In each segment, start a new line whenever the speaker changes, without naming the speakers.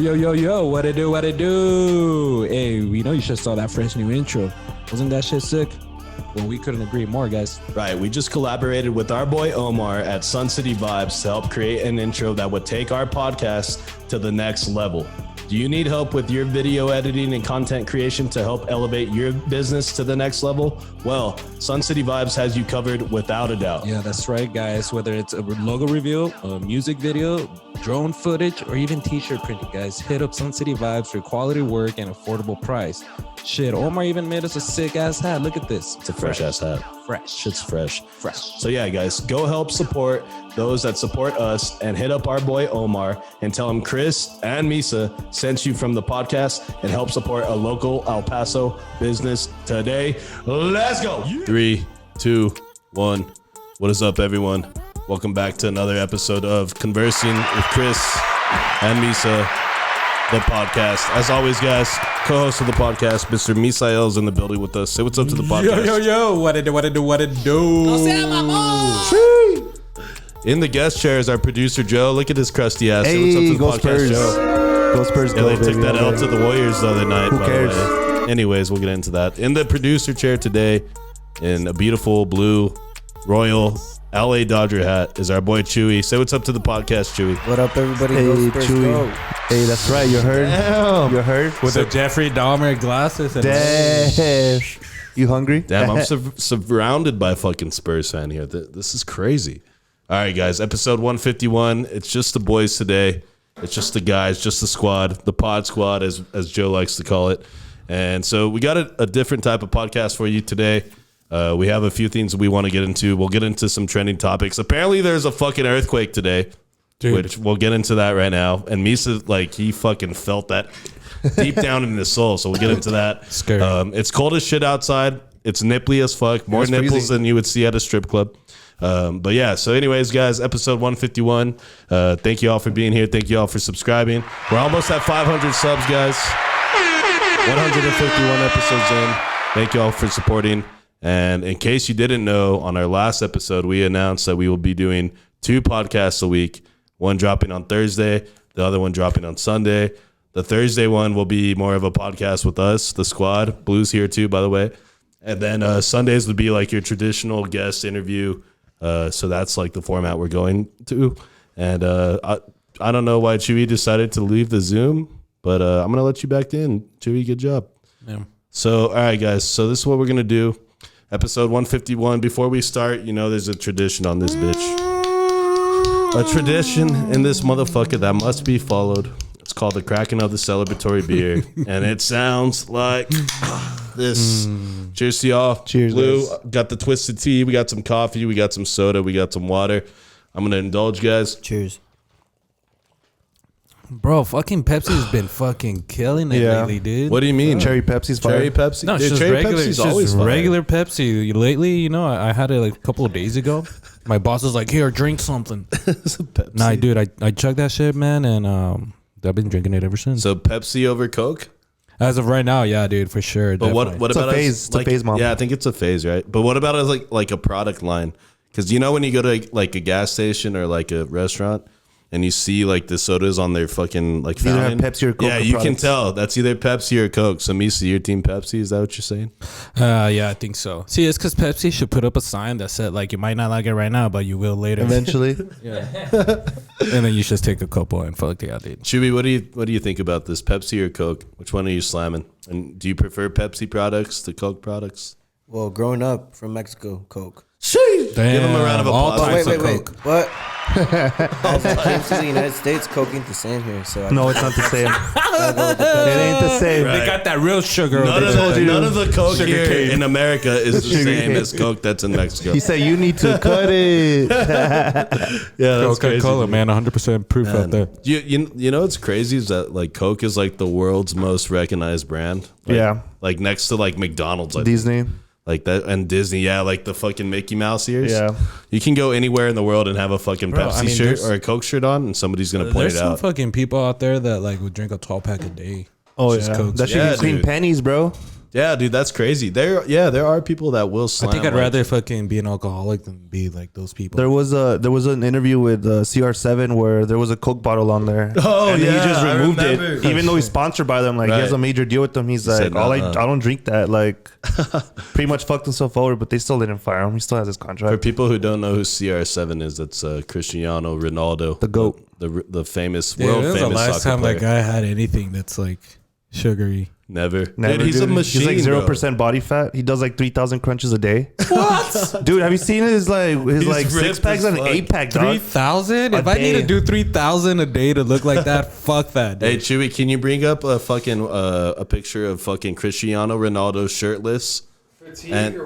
Yo, what it do? Hey, we know you should saw that fresh new intro. Wasn't that shit sick? Well, we couldn't agree more, guys.
Right, we just collaborated with our boy Omar at Sun City Vibes to help create an intro that would take our podcast to the next level. Do you need help with your video editing and content creation to help elevate your business to the next level? Well, Sun City Vibes has you covered without a doubt.
Yeah, that's right, guys. Whether it's a logo reveal, a music video, drone footage, or even t-shirt printing, guys, hit up Sun City Vibes for quality work and affordable price. Shit, Omar even made us a sick-ass hat. Look at this.
It's a fresh-ass hat.
Fresh.
Shit's fresh.
Fresh.
So yeah, guys, go help support those that support us and hit up our boy Omar and tell him Chris and Misa sent you from the podcast and help support a local El Paso business today. Let's go. 3, 2, 1. What is up, everyone? Welcome back to another episode of Conversing with Chris and Misa, the podcast. As always, guys, co-host of the podcast, Mr. Misael is in the building with us. Say what's up to the podcast.
Yo, what it do?
In the guest chair is our producer, Joe. Look at his crusty ass. Say what's up to the
go
podcast,
Spurs.
Joe.
Go Spurs,
Yeah,
go,
they took
baby,
that
all
L
day.
to the Warriors the other night,
Who
by
cares?
the way. Anyways, we'll get into that. In the producer chair today, in a beautiful blue royal LA Dodger hat, is our boy Chuy. Say what's up to the podcast, Chuy.
What up, everybody?
Hey,
Go Spurs,
Chuy.
go.
Hey, that's right. You heard?
Damn.
You heard?
With the Jeffrey Dahmer glasses. And
Damn. You hungry?
Damn, I'm surrounded by fucking Spurs fan here. This is crazy. All right, guys, episode 151. It's just the boys today. It's just the guys, just the squad, the pod squad, as Joe likes to call it. And so we got a different type of podcast for you today. We have a few things that we want to get into. We'll get into some trending topics. Apparently, there's a fucking earthquake today,
Dude.
which we'll get into that right now. And Misa, like, he fucking felt that deep down in his soul. So we'll get into that.
Scary.
It's cold as shit outside. It's nipply as fuck. More
it's
nipples
freezing.
than you would see at a strip club. But yeah, so anyways, guys, episode 151. Thank you all for being here. Thank you all for subscribing. We're almost at 500 subs, guys. 151 episodes in. Thank you all for supporting. And in case you didn't know, on our last episode, we announced that we will be doing 2 podcasts a week, one dropping on Thursday, the other one dropping on Sunday. The Thursday one will be more of a podcast with us, the squad. Blue's here too, by the way. And then Sundays would be like your traditional guest interview. So that's like the format we're going to. And I don't know why Chuy decided to leave the Zoom, but I'm going to let you back in. Chuy, good job.
Yeah.
So, all right, guys. So this is what we're going to do. Episode 151. Before we start, you know there's a tradition on this bitch. A tradition in this motherfucker that must be followed. It's called the cracking of the celebratory beer. And it sounds like this. Cheers to y'all.
Cheers,
Blue,
guys.
got the twisted tea. We got some coffee. We got some soda. We got some water. I'm going to indulge, guys.
Cheers.
Bro, fucking Pepsi's been fucking killing it
Yeah.
lately, dude.
What do you mean?
Cherry Pepsi's fire.
Cherry Pepsi?
No, it's
Dude,
just
cherry
regular.
Pepsi's
It's
always
just
fire.
regular Pepsi. Lately, you know, I had it like a couple of days ago. My boss was like, "Here, drink something."
It's a Pepsi.
Nah, dude, I chugged that shit, man, and I've been drinking it ever since.
So Pepsi over Coke?
As of right now, yeah, dude, for sure.
But what
definitely.
It's a
about
phase.
as,
It's a phase, Mom.
Yeah, I think it's a phase, right? But what about as like a product line? Because you know when you go to like a gas station or like a restaurant and you see like the sodas on their fucking like
Either have
fountain.
Pepsi or Coke
Yeah, you can
products.
tell that's either Pepsi or Coke. So Misa, your team Pepsi, is that what you're saying?
Yeah, I think so. See, it's because Pepsi should put up a sign that said like you might not like it right now, but you will later.
Eventually.
Yeah. And then you just take a couple and fuck the dude.
Chuy, what do you think about this? Pepsi or Coke? Which one are you slamming? And do you prefer Pepsi products to Coke products?
Well, growing up from Mexico, Coke.
Give him a round of
all
applause.
types
Wait,
of
wait, wait.
Coke.
What? As I came to the United States, Coke ain't the same here. So
No, it's not the same.
I go with the
It
Pepsi.
ain't the same.
Right.
They got that real sugar.
None
over
of,
there.
none of the Coke
Sugar
here
cane.
in America is the
Sugar
same
cane.
as Coke that's in Mexico.
He said you need to cut it.
Yeah, that's crazy.
Coca-Cola, man, 100% proof out there.
You know what's crazy is that like Coke is like the world's most recognized brand. Like,
Yeah.
like next to like McDonald's, I think.
Disney.
Like that, and Disney. Yeah, like the fucking Mickey Mouse ears.
Yeah.
You can go anywhere in the world and have a fucking
Bro,
Pepsi
I mean,
shirt
there's-
or a Coke shirt on, and somebody's gonna point
There's
it
some
out.
fucking people out there that like would drink a 12-pack a day.
Oh,
Just
yeah.
Cokes.
That shit
Yeah,
you clean
dude.
pennies, bro.
Yeah, dude, that's crazy. There are people that will
I
slam.
think I'd
like-
rather fucking be an alcoholic than be like those people.
There was an interview with CR7 where there was a Coke bottle on there.
Oh,
and then
yeah,
he just
I
removed
remember.
it, even though he's sponsored by them. Like he
Right.
has a major deal with them. He's like,
said,
I
"Nuh-uh."
don't drink that. Like, pretty much fucked himself over, but they still didn't fire him. He still has his
For
contract.
people who don't know who CR7 is, that's Cristiano Ronaldo,
The GOAT.
the famous
Dude,
world
this is the
famous
last
soccer
time
player.
that guy had anything that's like sugary.
Never.
Never,
Dude, he's a
dude.
machine.
He's like
bro.
0% body fat. He does like 3,000 crunches a day. What, dude? Have you seen his
He's
like
ripped
6 packs
as
and
fuck.
8 pack? Dog.
3,000? If I need
day.
to do 3,000 a day to look like that, fuck that, dude.
Hey Chewy, can you bring up a fucking a picture of fucking Cristiano Ronaldo shirtless? And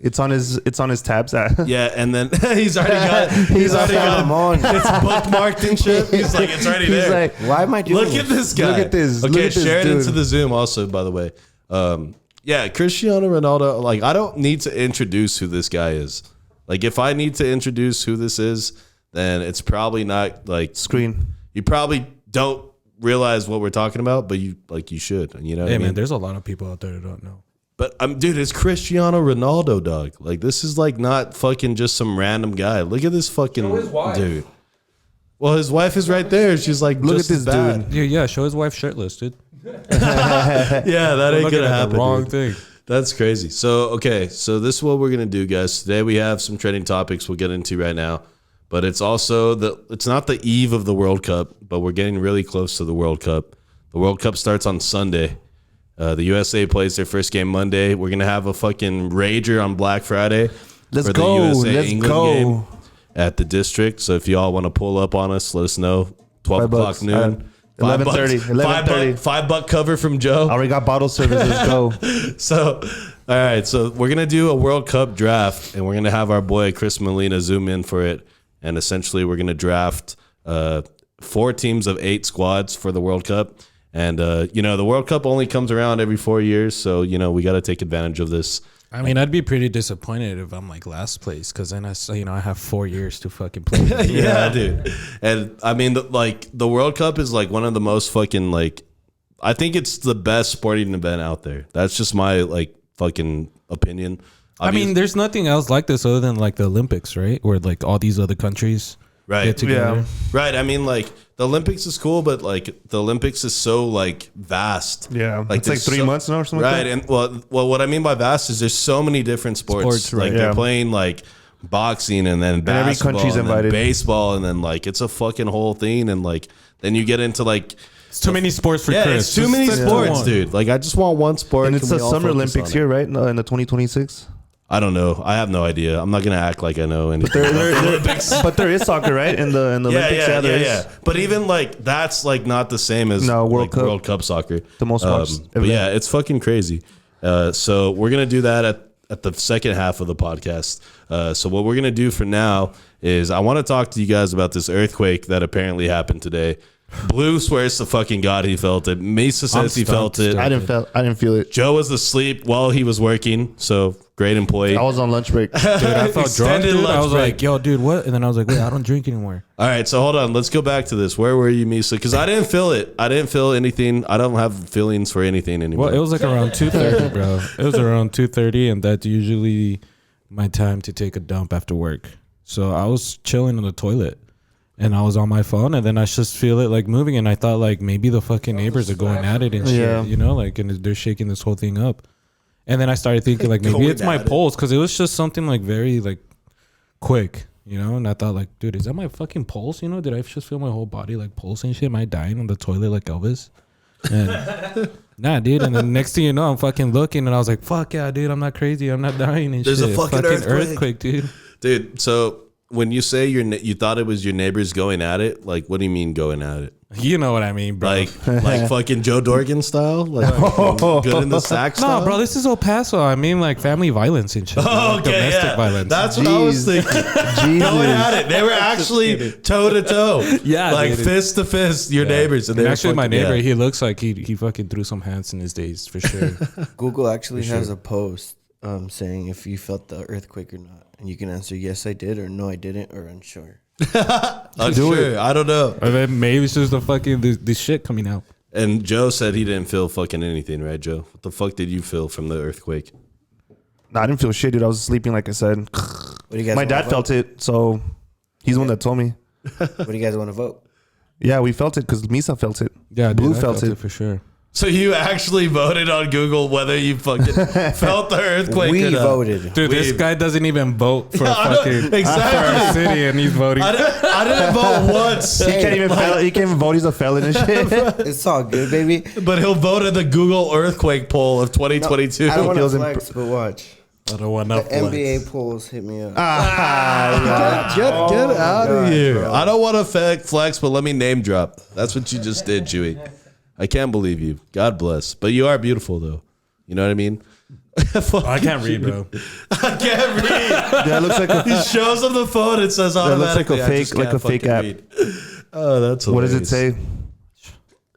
It's on his tabs.
yeah, and then he's already got
Come on.
it's bookmarked and shit. He's like, it's already
He's
there.
like,
Why am I doing
Look
this?
at this guy.
Look at this.
Okay,
Look at this
share it
dude.
into the Zoom also, by the way. Yeah, Cristiano Ronaldo, like, I don't need to introduce who this guy is. Like, if I need to introduce who this is, then it's probably not, like,
screen.
you probably don't realize what we're talking about, but you should. You know what
Hey,
I mean?
man, there's a lot of people out there that don't know.
But dude, it's Cristiano Ronaldo, dog. Like, this is like not fucking just some random guy. Look at this fucking dude. Well, his wife is right there. She's like,
Look
just
at
as
this
bad.
dude.
Yeah, show his wife shirtless, dude.
Yeah, that ain't
Looking
gonna
at
happen.
the wrong
dude.
thing.
That's crazy. So, okay, so this is what we're gonna do, guys. Today we have some trending topics we'll get into right now, but it's also it's not the eve of the World Cup, but we're getting really close to the World Cup. The World Cup starts on Sunday. The USA plays their first game Monday. We're gonna have a fucking rager on Black Friday.
Let's
for
go.
The USA
Let's
England
go.
game at the district. So if y'all want to pull up on us, let us know. 12 o'clock
$5.
noon.
11:30. 11:30.
$5 cover from Joe.
I already got bottle service. Let's go.
So, all right. So we're gonna do a World Cup draft, and we're gonna have our boy Chris Molina zoom in for it. And essentially, we're gonna draft 4 teams of 8 squads for the World Cup. And the World Cup only comes around every 4 years, so we got to take advantage of this.
I mean, I'd be pretty disappointed if I'm like last place, because then I have 4 years to fucking play.
Yeah, dude. And I mean, the World Cup is like one of the most fucking I think it's the best sporting event out there. That's just my fucking opinion.
I mean, there's nothing else like this other than like the Olympics, right? Where like all these other countries
right,
get together.
Yeah.
right. I mean, the Olympics is cool, but the Olympics is so vast.
Yeah. It's like
there's
3 months now or something
right.
like that.
And well, what I mean by vast is there's so many different sports.
Sports, right.
They're
Yeah.
playing boxing and then
every
basketball
country's
and then
invited.
baseball and then it's a fucking whole thing and then you get into
It's too many sports for
yeah,
Chris.
it's too
Just
many
stick to
sports,
one.
dude. I just want one sport.
And it's
Can
the
we all
Summer
focus
Olympics
on
here,
it?
right? No, in the 2026.
I don't know. I have no idea. I'm not gonna act like I know anything.
But there is soccer, right? In the Olympics, there is.
yeah. But even that's not the same as
No, World Cup.
World Cup soccer.
The most watched
But
event.
yeah, it's fucking crazy. So we're gonna do that at the second half of the podcast. So what we're gonna do for now is I want to talk to you guys about this earthquake that apparently happened today. Blue swears to fucking God he felt it. Misa says he felt it.
I didn't feel it.
Joe was asleep while he was working, so great employee.
I was on lunch break.
Dude, I felt drunk,
Extended
dude. I
lunch
was
break.
like, yo, dude, what? And then I was like, wait, I don't drink anymore.
All right, so hold on. Let's go back to this. Where were you, Misa? Because I didn't feel it. I didn't feel anything. I don't have feelings for anything anymore.
Well, it was like around 2:30, bro. It was around 2:30, and that's usually my time to take a dump after work. So I was chilling in the toilet, and I was on my phone, and then I just feel it moving, and I thought maybe the fucking neighbors are going at it and shit,
Yeah.
and they're shaking this whole thing up. And then I started thinking maybe
Going
it's my
at it.
pulse, because it was just something very quick, and I thought dude, is that my fucking pulse? Did I just feel my whole body pulse and shit? Am I dying on the toilet like Elvis? And nah, dude. And then next thing you know, I'm fucking looking, and I was like, fuck yeah, dude, I'm not crazy, I'm not dying and
There's
shit.
a fucking earthquake.
dude.
Dude, so when you say you thought it was your neighbors going at it, what do you mean going at it?
You know what I mean, bro.
Like fucking Joe Dorgan style? Good in the sack style?
No, bro, this is El Paso. I mean, family violence and shit.
Oh, okay,
domestic
yeah.
violence.
That's what I was
Jeez.
thinking. Going at it. They were actually toe to toe.
Yeah, dude.
fist to fist, your neighbors. And
And
they were
actually, my
fucking-
neighbor,
yeah.
he looks like he fucking threw some hands in his days for sure.
Google actually has a post saying if you felt the earthquake or not. And you can answer yes, I did, or no, I didn't, or unsure.
Unsure. I don't know.
Or then maybe it's just the fucking the shit coming out.
And Joe said he didn't feel fucking anything, right, Joe? What the fuck did you feel from the earthquake?
Nah, I didn't feel shit, dude. I was sleeping, like I said.
What do you guys
My
wanna
dad
vote?
felt it, so he's the one that told me.
What do you guys want to vote?
Yeah, we felt it because Misa felt it.
Yeah,
Blue
dude, I
felt it.
for sure.
So you actually voted on Google whether you fucking felt the earthquake or
We
not?
voted.
Dude, this guy doesn't even vote for fucking
exactly.
for our city, and he's voting.
I didn't vote once,
He can't even vote. He's a felon and shit.
It's all good, baby.
but he'll vote in the Google earthquake poll of 2022.
I don't want to
Feels
flex, but watch.
I don't want
The
enough
NBA polls hit me up.
Get out of
God,
here.
bro.
I don't want to flex, but let me name drop. That's what you just did, Chewy. I can't believe you. God bless. But you are beautiful, though. You know what I mean?
I can't read, bro.
I can't read.
Yeah, it looks like a,
He shows him the phone. It says
That looks like a
automatically. I just
fake- like
can't
a fake
fucking
app.
read. Oh, that's
what does it
hilarious.
say?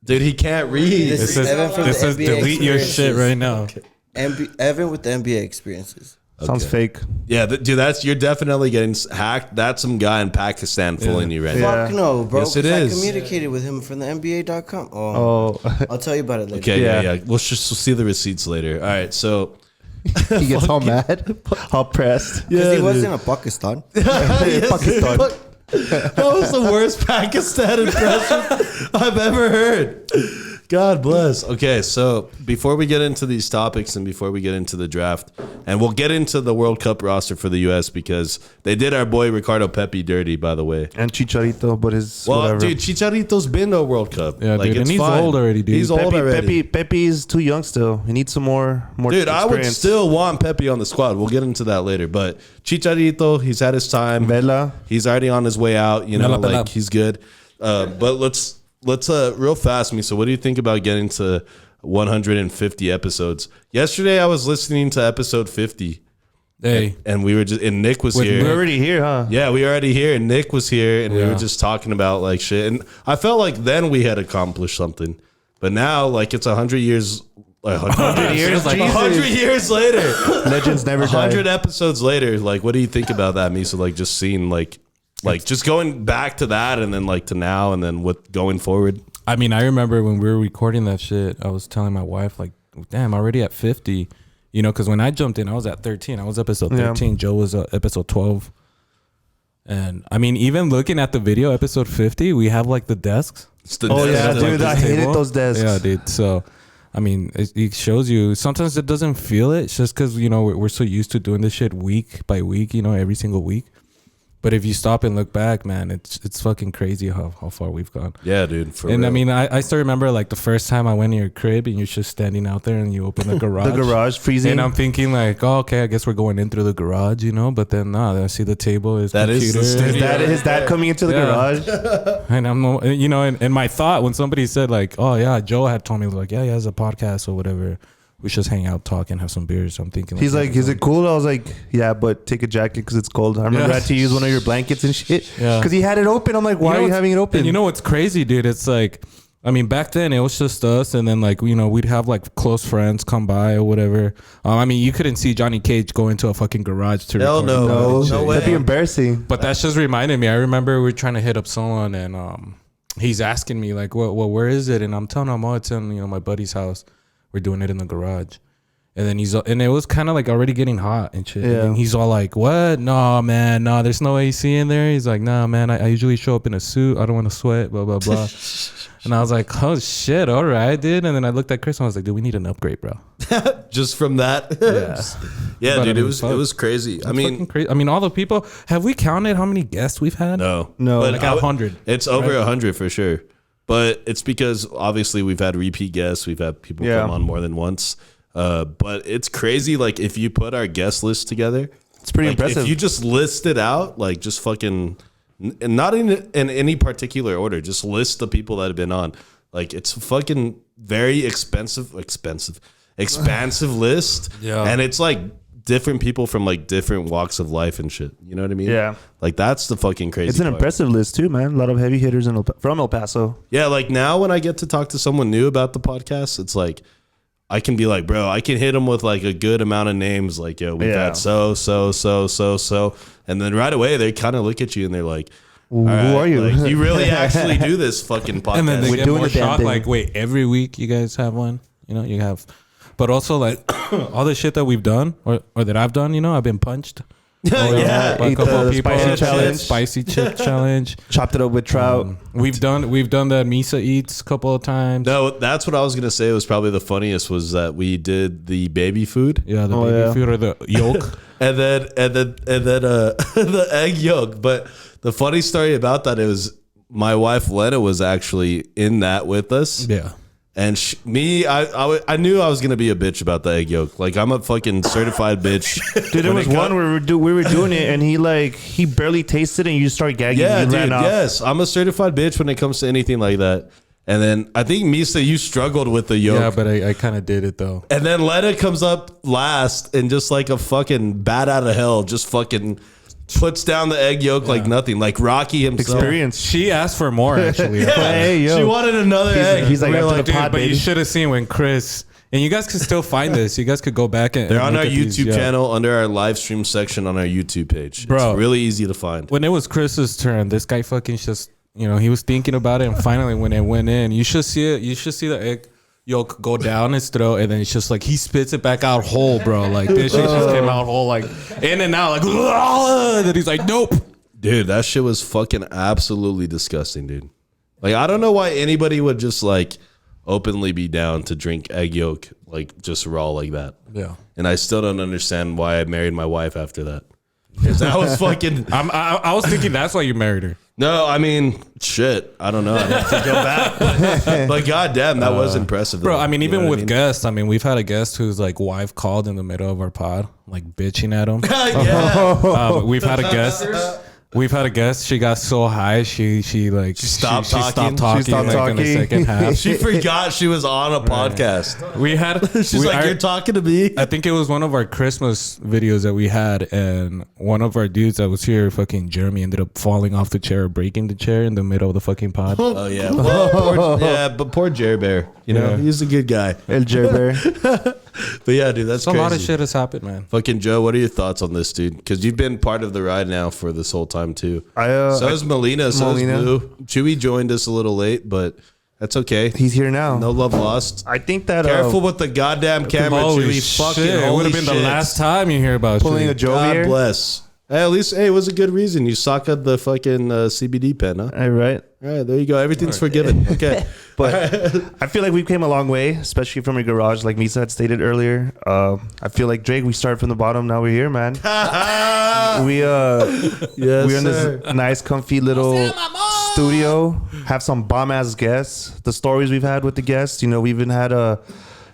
Dude, he can't read.
This
It
is
says,
Evan from
it
the
says
NBA
delete your shit
experiences.
right now.
Evan with the NBA experiences.
Sounds fake.
Yeah, dude, you're definitely getting hacked. That's some guy in Pakistan fooling you right now.
Yeah.
Fuck no, bro.
Yes, it
'cause I
is.
communicated with him from the NBA.com.
Oh,
I'll tell you about it later.
Okay,
Yeah.
yeah. We'll see the receipts later. All right, so
he gets all mad, all pressed.
Because he wasn't in Pakistan.
Pakistan.
that was the worst Pakistan impression I've ever heard. God bless. Okay, so before we get into these topics and before we get into the draft, and we'll get into the World Cup roster for the U.S. because they did our boy Ricardo Pepi dirty, by the way.
And Chicharito, but his
Well,
whatever.
dude, Chicharito's been to a World Cup.
Yeah, dude, and
it's
he's
fine.
old already, dude.
He's old already.
Pepe is too young still. He needs some more
Dude, I would
experience.
still want Pepe on the squad. We'll get into that later. But Chicharito, he's had his time.
Vela.
He's already on his way out. You know,
Vela, Vela.
like he's good. But let's real fast, Misa. What do you think about getting to 150 episodes? Yesterday, I was listening to episode 50,
Hey,
and we were just and Nick was
With
here.
We're already here, huh?
Yeah, we were already here, and Nick was here, and we were
Yeah.
just talking about like shit. And I felt like then we had accomplished something, but now like it's 100 years. 100
years?
like
Jesus.
100 years later.
Legends never
100
die.
episodes later, like, what do you think about that, Misa? Like, just seeing, like just going back to that, and then like to now, and then what going forward.
I mean, I remember when we were recording that shit, I was telling my wife, like, damn, already at 50. You know, because when I jumped in, I was at 13. I was episode 13.
Yeah.
Joe was episode 12. And I mean, even looking at the video, episode 50, we have like the desks.
It's the
Oh, yeah,
like,
dude, I
this
hated
table.
those desks.
Yeah, dude. So, I mean, it shows you. Sometimes it doesn't feel it. It's just because, you know, we're so used to doing this shit week by week, you know, every single week. But if you stop and look back, man, it's fucking crazy how far we've gone.
Yeah, dude. For
And
real.
I mean, I still remember like the first time I went in your crib and you're just standing out there and you open the garage.
The garage freezing.
And I'm thinking like, oh, okay, I guess we're going in through the garage, you know? But then, no, I see the table is
That is the
computer.
studio.
His dad coming into the
Yeah.
garage.
And I'm, you know, and my thought when somebody said like, oh yeah, Joe had told me like, yeah, he has a podcast or whatever. We should just hang out, talk, and have some beers. So I'm thinking
He's like, is it cool? I was like, yeah, but take a jacket because it's cold. I remember I had to use one of your blankets and shit.
Yeah.
Because he had it open. I'm like, why are you having it open?
And you know what's crazy, dude? It's like, I mean, back then it was just us, and then like, you know, we'd have like close friends come by or whatever. I mean, you couldn't see Johnny Cage go into a fucking garage to
Hell
record.
no. No way.
That'd be embarrassing.
But that's just reminded me. I remember we were trying to hit up someone, and he's asking me like, well, where is it? And I'm telling him, oh, it's in, you know, my buddy's house. We're doing it in the garage. And then and it was kind of like already getting hot and shit.
Yeah.
And he's all like, what? No, man, no, there's no AC in there. He's like, nah, man, I usually show up in a suit. I don't want to sweat, blah, blah, blah. And I was like, oh, shit, all right, dude. And then I looked at Chris and I was like, dude, we need an upgrade, bro.
just from that.
Yeah.
Yeah,
But
dude,
I
it
mean,
was
fuck.
it was crazy. I
It's
mean,
fucking crazy. I mean, all the people, have we counted how many guests we've had?
no,
No.
Like
I would-
100.
It's over
right?
100 for sure. But it's because obviously we've had repeat guests, we've had people
Yeah.
come on more than once. But it's crazy. Like if you put our guest list together,
It's pretty
like,
impressive.
If you just list it out, like just fucking, and not in any particular order, just list the people that have been on. Like it's fucking very expansive list.
Yeah.
And it's like different people from like different walks of life and shit. You know what I mean?
Yeah.
Like that's the fucking crazy.
It's an
part.
impressive list too, man. A lot of heavy hitters from El Paso.
Yeah. Like now when I get to talk to someone new about the podcast, it's like, I can be like, bro, I can hit them with like a good amount of names. Like, yo, we've
Yeah.
had so. And then right away, they kind of look at you and they're like,
Who are you?
Like, you really actually do this fucking podcast.
And then they
We're
get
doing
more
the damn
shocked.
thing.
Like, wait, every week you guys have one? You know, you have, but also like all the shit that we've done or that I've done. You know, I've been punched.
Yeah,
by a
ate
couple
the
of people.
spicy challenge.
Spicy chip challenge.
Chopped it up with trout.
We've done the Misa eats a couple of times.
No, that's what I was gonna say. Was probably the funniest was that we did the baby food.
Yeah, the baby food or the yolk.
and then the egg yolk. But the funny story about that is my wife Lena was actually in that with us.
Yeah.
And I knew I was gonna be a bitch about the egg yolk. Like, I'm a fucking certified bitch.
Dude, there was one where we were doing it, and he barely tasted it, and you start gagging.
Yeah,
and he
dude.
ran off.
Yes, I'm a certified bitch when it comes to anything like that. And then I think Misa, you struggled with the yolk.
Yeah, but I kind of did it though.
And then Lena comes up last and just like a fucking bat out of hell, just fucking puts down the egg yolk like nothing, like Rocky himself.
Experience.
She asked for more actually.
Hey, yo.
She wanted another egg.
He's like,
We were
after
like,
the
dude,
pot,
but you
baby.
should have seen when Chris and you guys can still find this. You guys could go back and
They're on
look
our
at these,
YouTube
yeah.
channel under our live stream section on our YouTube page.
Bro.
It's really easy to find.
When it was Chris's turn, this guy fucking just, you know, he was thinking about it, and finally when it went in, you should see it. You should see the egg yolk go down his throat, and then it's just like he spits it back out whole, bro. Like this shit just came out whole, like in and out, like. And then he's like, nope.
Dude, that shit was fucking absolutely disgusting, dude. Like, I don't know why anybody would just like openly be down to drink egg yolk like just raw like that.
Yeah.
And I still don't understand why I married my wife after that. 'Cause that was fucking.
I was thinking that's why you married her.
No, I mean, shit. I don't know. I'd have to go back. But goddamn, that was impressive.
Bro,
though.
I mean,
You know
even
what
with guests, I mean, we've had a guest whose like wife called in the middle of our pod, like bitching at him.
yeah.
We've had a guest. We've had a guest. She got so high, she
stopped
she
talking.
stopped talking.
She stopped
like in the
talking.
second half.
She forgot she was on a podcast.
We had.
She's like, you're talking to me?
I think it was one of our Christmas videos that we had, and one of our dudes that was here, fucking Jeremy, ended up falling off the chair, breaking the chair in the middle of the fucking pod.
Oh, yeah. Well, but poor Jerry Bear. You know,
Yeah.
he's a good guy.
El Jerber.
But yeah, dude, that's
A
crazy.
lot of shit has happened, man.
Fucking Joe, what are your thoughts on this, dude? Because you've been part of the ride now for this whole time, too. So is Melina. So is
Melina.
Blue. Chewy joined us a little late, but that's okay.
He's here now.
No love lost.
I think that
Careful with the goddamn camera,
Holy
Chewy. Fucking
shit! It
holy
would have been
shit.
the last time you hear about
pulling a
shit.
Joe
God
here.
bless. Hey, at least, it was a good reason. You socked the fucking CBD pen, huh?
All right.
All right, there you go. Everything's forgiven. Okay.
But I feel like we've came a long way, especially from your garage, like Misa had stated earlier. I feel like Drake, we started from the bottom. Now we're here, man.
Yes,
We're in
sir.
this nice, comfy little studio. Have some bomb ass guests. The stories we've had with the guests. You know, we even had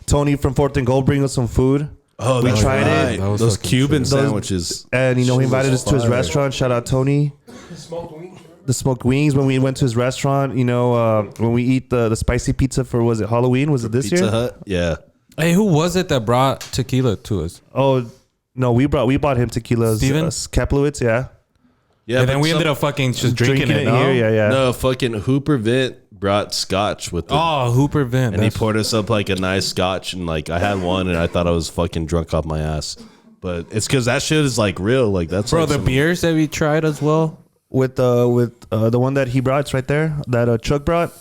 Tony from Fourth and Gold bring us some food.
Oh,
We
that's
tried it.
right.
That was
Those
fucking
Cuban
Those-
sandwiches.
And you know, he
Shit
invited
was
us to his
fire.
restaurant. Shout out Tony. The smoked wings when we went to his restaurant. You know, when we eat the spicy pizza for, was it Halloween? Was it this
Pizza
year?
Hut. Yeah.
Hey, who was it that brought tequila to us?
Oh no, we bought him tequila.
Steven?
Kaplowitz, yeah.
Yeah.
And then
but
we
some-
ended up fucking just drinking it.
here. Yeah, yeah.
No, fucking Hooper Vint brought scotch with him.
Oh, Hooper Vent.
And he poured us up like a nice scotch, and like I had one, and I thought I was fucking drunk off my ass. But it's because that shit is like real. Like that's
Bro,
like
the
some-
beers that we tried as well.
With the one that he brought, it's right there. That Chuck brought.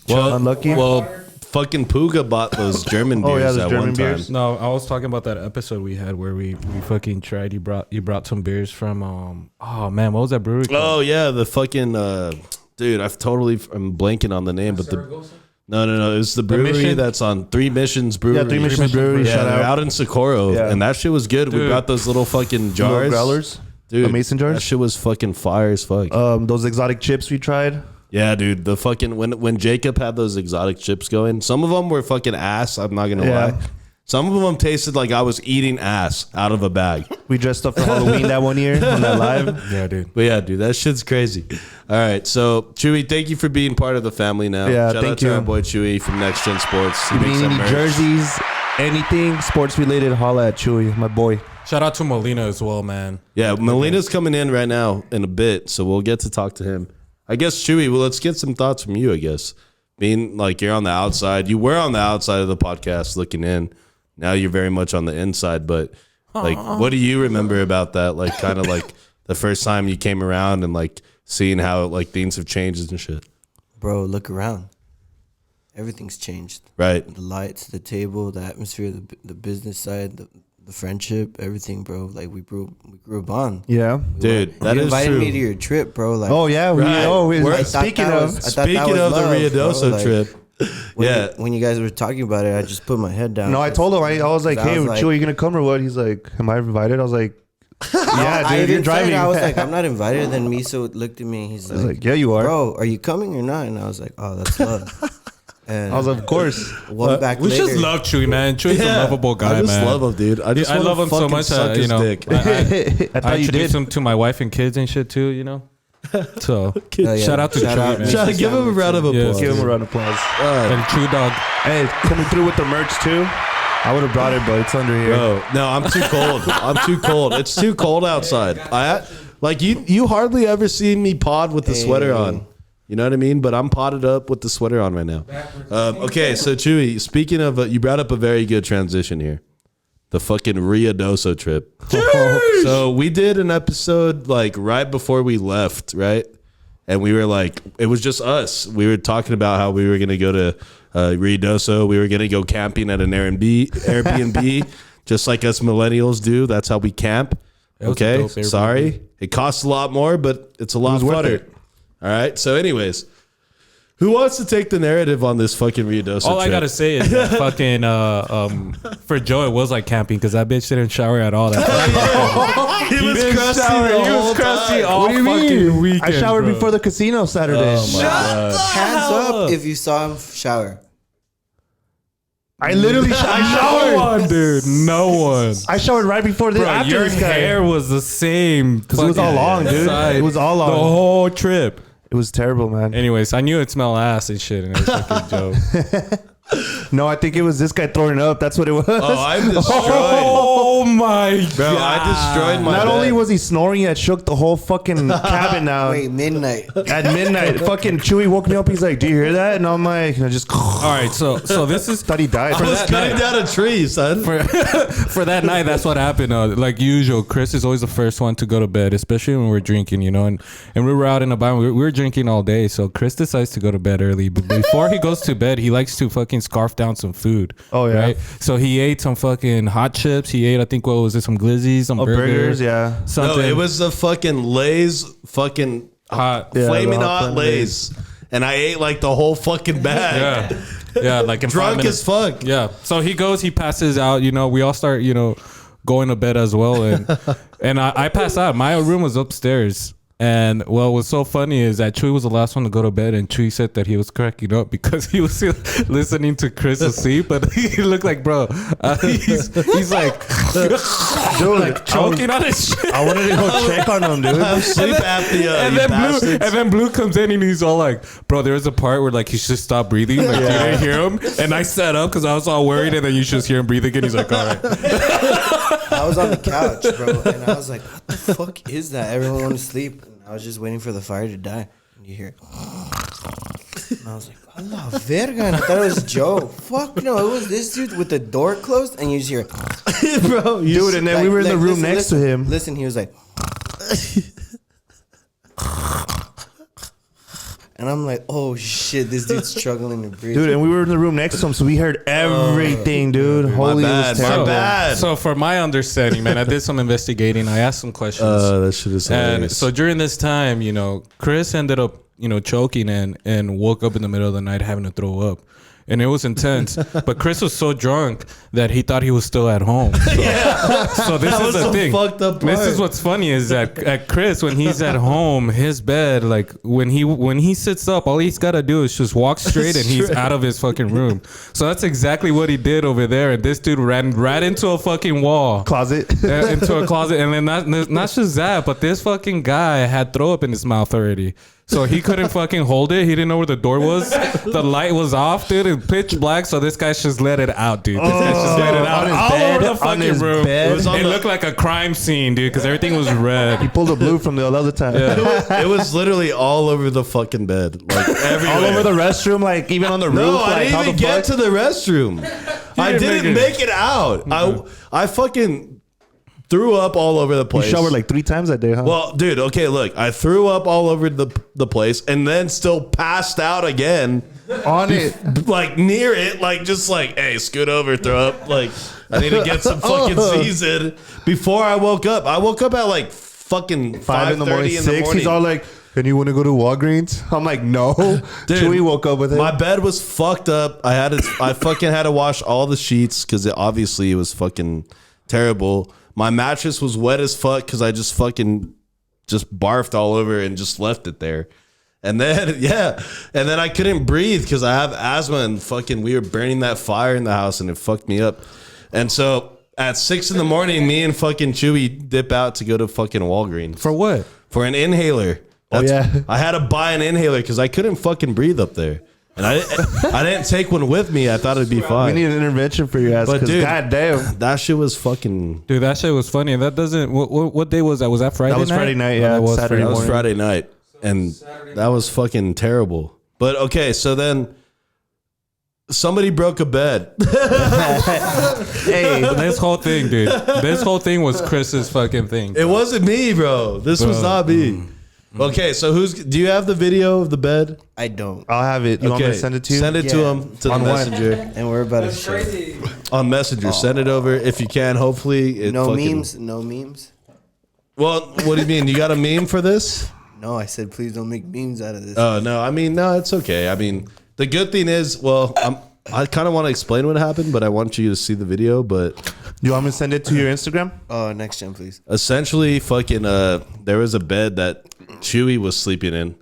Well,
Unlucky.
Well, fucking Puga bought those German beers
Oh, yeah, those
at
German
one time.
beers.
No, I was talking about that episode we had where we fucking tried. You brought some beers from oh man, what was that brewery called?
Oh yeah, the fucking dude. I'm blanking on the name, but no, it was the brewery
Mission?
that's on Three Missions Brewery.
Yeah, Three Missions Brewery.
Yeah,
Shout
they're
out.
out in Socorro,
Yeah.
and that shit was good. We
Dude.
got those little fucking
Little
jars,
growlers.
dude.
The mason jars?
That shit was fucking fire as fuck.
Those exotic chips we tried.
Yeah, dude. The fucking when Jacob had those exotic chips going, some of them were fucking ass. I'm not gonna
Yeah.
lie. Some of them tasted like I was eating ass out of a bag.
We dressed up for Halloween that one year on that live.
Yeah, dude.
But yeah, dude, that shit's crazy. All right, so Chewy, thank you for being part of the family now.
Yeah,
Shout out
thank
to
you.
our boy Chewy from Next Gen Sports. He
If you
makes
need
that
any
merch.
jerseys, anything sports related, holla at Chuy, my boy.
Shout out to Molina as well, man.
Yeah, Melina's coming in right now in a bit, so we'll get to talk to him. I guess Chewy, well, let's get some thoughts from you. I guess being like you're on the outside, you were on the outside of the podcast looking in. Now you're very much on the inside, but like, what do you remember about that? Like, kind of like the first time you came around and like seeing how like things have changed and shit.
Bro, look around. Everything's changed.
Right.
The lights, the table, the atmosphere, the business side, the friendship, everything, bro. Like we grew a bond.
Yeah,
dude, that
you
is
invited
true.
me to your trip, bro. Like,
oh yeah, speaking of
the Rio Doso trip.
When you guys were talking about it, I just put my head down.
No, I told him. I was like, "Hey, Chuy, are you gonna come or what?" He's like, "Am I invited?" I was like, "Yeah, dude, you're driving."
I was like, "I'm not invited." Then Misa looked at me. He's like,
"Yeah, you are,
bro. Are you coming or not?" And I was like, "Oh, that's love." And
I was like, "Of course."
Back
We
later,
just love Chuy, man. Chuy's a lovable guy,
I just
man.
love him, dude. I
love him so much.
Suck his dick.
I thought
I
you
introduced
did.
him to my wife and kids and shit too, you know. So
yeah.
shout out to
Shout
Chuy,
out.
man.
Shout- give him a round of applause.
Give him a round of applause.
And Chuy dog.
Hey, coming through with the merch too. I would have brought it, but it's under here.
Bro, no, I'm too cold. I'm too cold. It's too cold outside. Like you hardly ever see me pod with the sweater on. You know what I mean? But I'm potted up with the sweater on right now. Okay, so Chuy, speaking of, you brought up a very good transition here. The fucking Rio Doso trip. So we did an episode like right before we left, right? And we were like, it was just us. We were talking about how we were going to go to Rio Doso. We were going to go camping at an Airbnb, just like us millennials do. That's how we camp. Okay, sorry. It costs a lot more, but it's a lot funner. All right. So, anyways, who wants to take the narrative on this fucking Rio Doso
All
trip?
I gotta say is that fucking for Joe it was like camping because that bitch didn't shower at all. That
he was
didn't
crusty
shower.
the
He
whole
was crusty
time.
all
What do you
fucking
mean?
weekend.
I showered
bro.
before the casino Saturday.
Oh my God.
hands up if you saw him shower.
I literally
No
showered.
one, dude. No one.
I showered right before this.
Bro,
After
your
this guy.
hair was the same.
Because it was all long, dude.
Side,
It was all long.
the whole trip.
It was terrible, man.
Anyways, I knew it smelled ass and shit, and it was fucking Joe.
No, I think it was this guy throwing up. That's what it was.
Oh, I'm destroyed.
Oh my
Bro,
god!
I destroyed my
Not
bed.
only was he snoring, he had shook the whole fucking cabin down.
Wait, midnight.
At midnight, fucking Chuy woke me up. He's like, "Do you hear that?" And I'm like, I just
All right, so this is
thought he died.
I was cutting down a tree, son.
for that night. That's what happened. Like usual, Chris is always the first one to go to bed, especially when we're drinking, you know. And we were out and about. We were drinking all day, so Chris decides to go to bed early. But before he goes to bed, he likes to fucking scarf down some food.
Oh, yeah.
Right? So he ate some fucking hot chips. He ate, I think, what was it? Some glizzies, some
burgers, yeah.
No,
something.
it was the fucking Lay's fucking
hot.
Yeah,
flaming
the
hot
hot
Lay's. And I ate like the whole fucking bag.
Yeah, like in 5
Drunk
minutes.
as fuck.
Yeah. So he goes, he passes out, you know, we all start, you know, going to bed as well. And I pass out. My room was upstairs. And what was so funny is that Chuy was the last one to go to bed, and Chuy said that he was cracking up because he was listening to Chris sleep, but he looked like, bro, he's like,
Dude,
like choking on his shit.
I wanted to go check on him, dude.
Sleep apnea.
And then Blue comes in and he's all like, bro, there's a part where like he should stop breathing. Like you didn't hear him. And I sat up because I was all worried, and then you just hear him breathe again. He's like, all right.
I was on the couch, bro, and I was like, what the fuck is that? Everyone went to sleep, and I was just waiting for the fire to die. And you hear, and I was like, a la verga. And I thought it was Joe. Fuck no, it was this dude with the door closed, and you just hear,
Bro,
Dude, and then we were in the room next to him.
Listen, he was like, and I'm like, oh shit, this dude's struggling to breathe.
Dude, and we were in the room next to him, so we heard everything, dude. Holy, it
bad,
was
my
terrible.
bad.
So for my understanding, man, I did some investigating. I asked some questions.
that shit is
And
hilarious.
so during this time, you know, Chris ended up, you know, choking and woke up in the middle of the night having to throw up. And it was intense. But Chris was so drunk that he thought he was still at home. So, so this
That
is
was
the
the
thing.
fucked up
This
part.
is what's funny is that at Chris, when he's at home, his bed, like when he sits up, all he's gotta do is just walk straight and he's out of his fucking room. So that's exactly what he did over there. And this dude ran right into a fucking wall.
Closet.
Into a closet, and then not just that, but this fucking guy had throw up in his mouth already, so he couldn't fucking hold it. He didn't know where the door was. The light was off, dude, and pitch black. So this guy just let it out, dude. This guy just let it out
on his
all
bed,
over the
on
fucking
his
room.
bed.
It was on
It
the-
looked like a crime scene, dude, because everything was red.
He pulled a blue from the other time.
It was literally all over the fucking bed. Like everywhere.
All over the restroom, like even on the roof.
No,
like,
I
how
didn't
the
even get
fuck?
to the restroom. I
didn't
didn't
make
make it out. I fucking threw up all over the place.
You showered like 3 times that day, huh?
Well, dude, okay, look, I threw up all over the place and then still passed out again.
On it.
Like near it, like just like, hey, scoot over, throw up. Like, I need to get some fucking season before I woke up. I woke up at like fucking
5 in the morning, 6. He's all like, and you want to go to Walgreens? I'm like, no.
Dude,
Chuy woke up with it.
My bed was fucked up. I fucking had to wash all the sheets because obviously it was fucking terrible. My mattress was wet as fuck because I just barfed all over and just left it there. And then, and then I couldn't breathe because I have asthma and fucking we were burning that fire in the house and it fucked me up. And so at 6 in the morning, me and fucking Chuy dip out to go to fucking Walgreens.
For what?
For an inhaler. I had to buy an inhaler because I couldn't fucking breathe up there. And I didn't take one with me. I thought it'd be fine.
We need an intervention for your ass.
But dude,
goddamn,
that shit was fucking.
Dude, that shit was funny. That doesn't. What day was that? Was that Friday night?
That was Friday night. Yeah,
that was
Saturday
That was
morning.
Friday night, and that was fucking terrible. But okay, so then somebody broke a bed.
Hey,
This whole thing, dude. This whole thing was Chris's fucking thing.
It wasn't me, bro. This was not me. Okay, so do you have the video of the bed?
I don't.
I'll have it. You want me to send it to you?
Send it to
Yeah.
him to the
On what?
messenger.
And we're about to show.
On Messenger. Send it over if you can. Hopefully, it
No
fucking,
memes. No memes.
Well, what do you mean? You got a meme for this?
No, I said please don't make memes out of this.
Oh no, I mean no, it's okay. I mean the good thing is, well, I kind of want to explain what happened, but I want you to see the video. But
You want me to send it to your Instagram?
Oh, next gen, please.
essentially, fucking, there was a bed that Chuy was sleeping in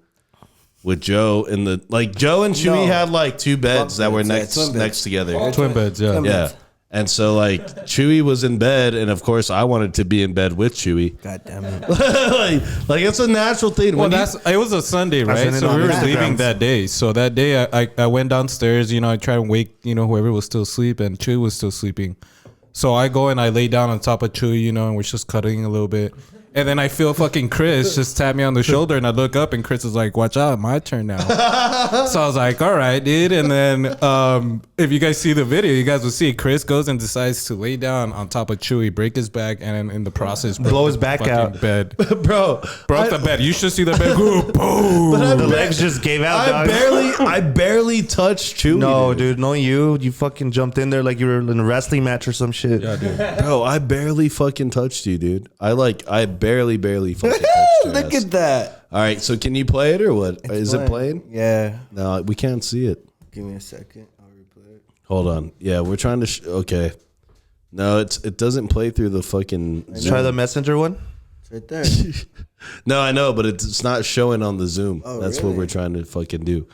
with Joe in the Joe and Chuy
No.
had like 2 beds that were
beds, yeah, twin beds.
next together.
Twin beds, yeah.
Twin
Yeah.
beds.
And so like Chuy was in bed, and of course I wanted to be in bed with Chuy.
God damn it.
like it's a natural thing.
Well,
When
it was a Sunday, right?
sent it
So
on
we were
Instagram.
leaving that day. So that day, I went downstairs. I tried to wake, whoever was still asleep, and Chuy was still sleeping. So I go and I lay down on top of Chuy, and we're just cuddling a little bit. And then I feel fucking Chris just tap me on the shoulder, and I look up, and Chris is like, "Watch out, my turn now." So I was like, "All right, dude." And then if you guys see the video, you guys will see Chris goes and decides to lay down on top of Chuy, break his back, and in the process,
Blow his back
fucking
out.
Bed
bro,
broke the bed. You should see the bed go boom.
The legs just gave out, dog.
I barely touched Chuy.
No, dude, no, you fucking jumped in there like you were in a wrestling match or some shit.
Yeah, dude.
Bro, I barely fucking touched you, dude. I barely fucking touched your
Look
ass.
at that.
All right, so can you play it or what? Is it playing?
Yeah.
No, we can't see it.
Give me a second. I'll replay it.
Hold on. Yeah, we're trying to. Okay. No, it doesn't play through the fucking.
Let's try the messenger one.
It's right there.
No, I know, but it's not showing on the Zoom.
Oh,
That's
really?
what we're trying to fucking do.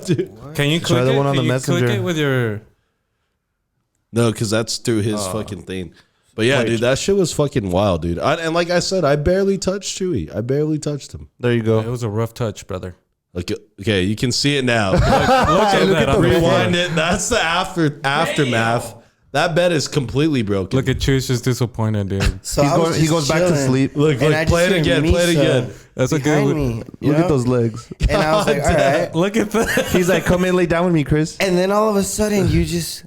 Dude.
Can you click
the
it?
one on
Can
the
you click
messenger.
it with your?
No, because that's through his fucking thing. But yeah, dude, that shit was fucking wild, dude. And like I said, I barely touched Chuy. I barely touched him.
There you
It
go.
was a rough touch, brother.
Okay, you can see it now.
Look at that. on the
Rewind
floor.
it. That's the aftermath. That bed is completely broken.
Look at Chuy's just disappointed, dude.
So
He goes back to sleep.
Look,
And I
play it
just hear
again. Play it
Misa
again.
That's a
behind
good.
me. you
Look at
know?
those legs.
And I was like, all right.
Look at that.
He's like, come in, lay down with me, Chris.
And then all of a sudden, you just.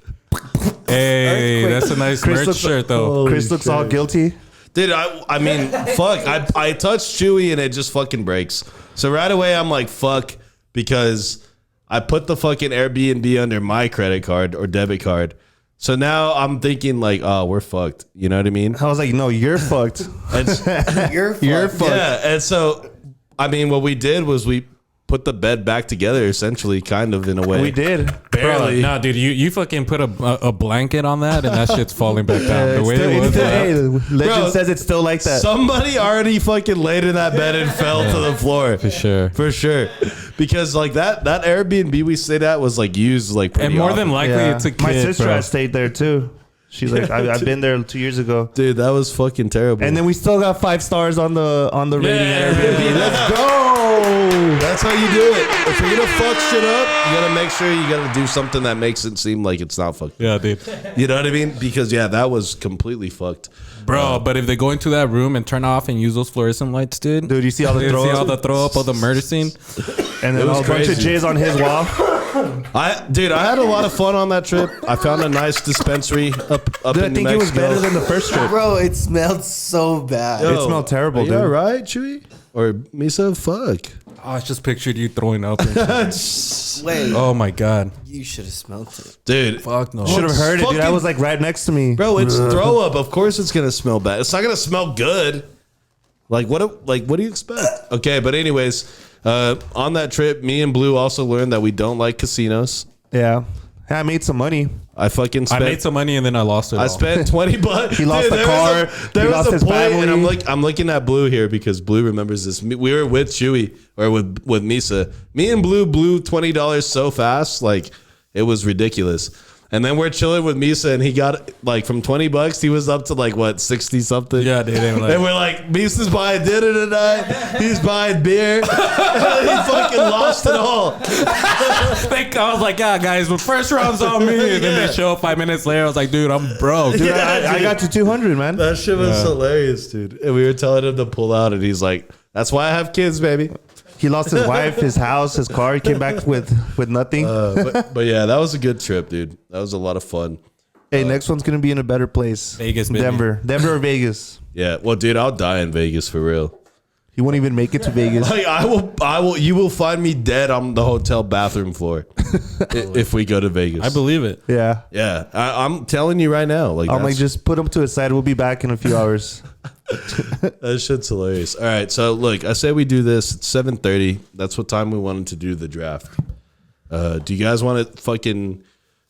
Hey,
Earthquake.
that's a nice
Chris
merch
looks-
shirt, though.
Chris looks all guilty.
Dude, I mean, fuck. I touched Chuy and it just fucking breaks. So right away, I'm like, fuck, because I put the fucking Airbnb under my credit card or debit card. So now I'm thinking like, oh, we're fucked. You know what I mean?
I was like, no, you're fucked.
And,
You're fucked.
yeah, and so, I mean, what we did was we put the bed back together, essentially, kind of in a way.
We did.
Barely.
Nah, dude, you fucking put a blanket on that, and that shit's falling back down. The way it was.
Hey, legend
Bro,
says it's still like that.
Somebody already fucking laid in that bed and fell to the floor.
For sure.
For sure. Because like that Airbnb we stayed at was like used like pretty
And more than
often.
likely,
Yeah.
it's a kid,
My sister
bro.
had stayed there too. She's like, I've been there 2 years ago.
Dude, that was fucking terrible.
And then we still got 5 stars on the rating at Airbnb. Let's go.
that's how you do it. If you're gonna fuck shit up, you gotta make sure you gotta do something that makes it seem like it's not fucked.
Yeah, dude.
You know what I mean? Because yeah, that was completely fucked.
Bro, but if they go into that room and turn off and use those fluorescent lights, dude.
Dude, you see all the
You
throw
see
up?
all the throw up of the murder scene?
And
It
then
was
a bunch of
crazy.
J's on his wall.
Dude, I had a lot of fun on that trip. I found a nice dispensary up
Dude, I
in
think
New
it was
Mexico.
better than the first trip.
Bro, it smelled so bad.
It smelled terrible,
Are you
dude.
all right, Chuy? Or Misa? Fuck.
I just pictured you throwing up. And shit.
Wait,
Oh my god.
you should have smelled it.
Dude.
Fuck no.
Should have heard it, dude. I
Fucking-
was like right next to me.
Bro, it's throw up. Of course it's gonna smell bad. It's not gonna smell good. Like what do you expect? Okay, but anyways, on that trip, me and Blue also learned that we don't like casinos.
Yeah. I made some money.
I fucking
I
spent
made some money and then I lost it.
I
all.
spent $20.
He lost the
there
car.
There
He
was
lost
a
his
point,
family.
and I'm looking at Blue here because Blue remembers this. We were with Chuy or with Misa. Me and Blue blew $20 so fast, like it was ridiculous. And then we're chilling with Misa, and he got like from $20, he was up to like what 60 something.
Yeah, dude. And
And we're like, Misa's buying dinner tonight. He's buying beer. And he fucking lost it all.
I was like, yeah, guys, but first round's on me. And then they show up 5 minutes later. I was like, dude, I'm broke.
Dude, I got to 200, man.
That shit was hilarious, dude. And we were telling him to pull out, and he's like, "That's why I have kids, baby."
He lost his wife, his house, his car. He came back with nothing.
But yeah, that was a good trip, dude. That was a lot of fun.
Hey, next one's gonna be in a better place.
Vegas, baby.
Denver or Vegas.
Yeah, well, dude, I'll die in Vegas for real.
He won't even make it to Vegas.
Like, I will. You will find me dead on the hotel bathroom floor if we go to Vegas.
I believe it.
Yeah.
Yeah, I'm telling you right now. Like,
I'm like,
that's-
just put him to a side. We'll be back in a few hours.
that shit's hilarious. All right, so look, I say we do this at 7:30. That's what time we wanted to do the draft. Do you guys want to fucking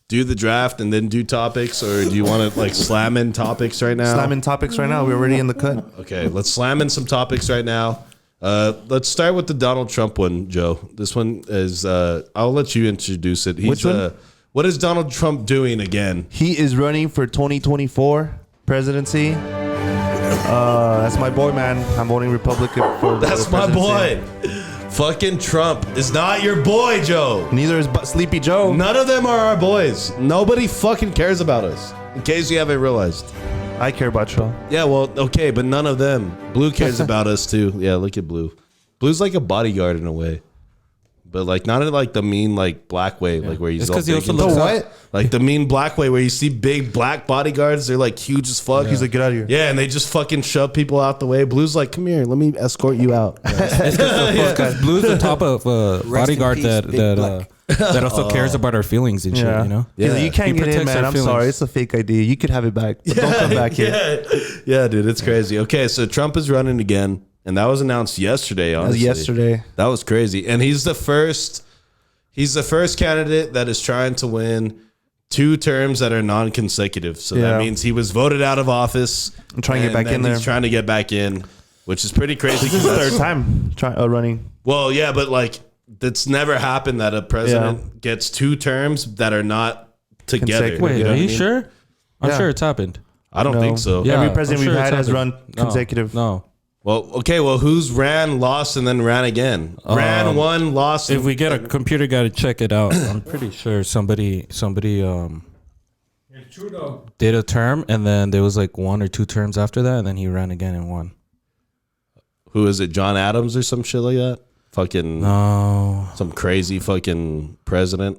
do the draft and then do topics, or do you want to like slam in topics right now?
Slamming topics right now. We're already in the cut.
Okay, let's slam in some topics right now. Let's start with the Donald Trump one, Joe. This one is, I'll let you introduce it.
Which one?
What is Donald Trump doing again?
He is running for 2024 presidency. That's my boy, man. I'm voting Republican for
That's
the
my
presidency.
boy. Fucking Trump is not your boy, Joe.
Neither is Sleepy Joe.
None of them are our boys. Nobody fucking cares about us. In case you haven't realized.
I care about y'all.
Yeah, well, okay, but none of them. Blue cares about us too. Yeah, look at Blue. Blue's like a bodyguard in a way. But like not in like the mean like black way, like where he's
It's
all
'cause he
big
also
and
looks
stuff.
up.
Like the mean black way where you see big black bodyguards, they're like huge as fuck.
He's like, get out of here.
Yeah, and they just fucking shove people out the way. Blue's like, come here, let me escort you out.
It's because Blue's the top of bodyguard
peace,
that
Big Black.
that also cares about our feelings and shit.
Yeah.
You know.
He's like,
Yeah.
you can't
He
get in,
protects
man.
our
I'm
feelings.
sorry. It's a fake ID. You could have it back. But don't come back here.
Yeah, dude, it's crazy. Okay, so Trump is running again, and that was announced yesterday.
That was
Honestly,
yesterday.
That was crazy, and he's the first. He's the first candidate that is trying to win 2 terms that are non-consecutive. So
Yeah.
that means he was voted out of office.
I'm trying to get back
then
in there.
He's trying to get back in, which is pretty crazy.
This is the third time running.
Well, yeah, but like that's never happened that a president gets 2 terms that are not together.
Consecutive.
Wait,
You know
are
what I
you
mean?
sure? I'm
Yeah.
sure it's happened.
I don't
No.
think so.
Yeah. Every
I'm
president we've
it's
had has
happened.
run consecutive.
No.
Well, okay. Well, who's ran, lost, and then ran again? Ran, won, lost.
If we get a computer guy to check it out, I'm pretty sure somebody did a term and then there was like 1 or 2 terms after that and then he ran again and won.
Who is it? John Adams or some shit like that? Fucking
No,
some crazy fucking president.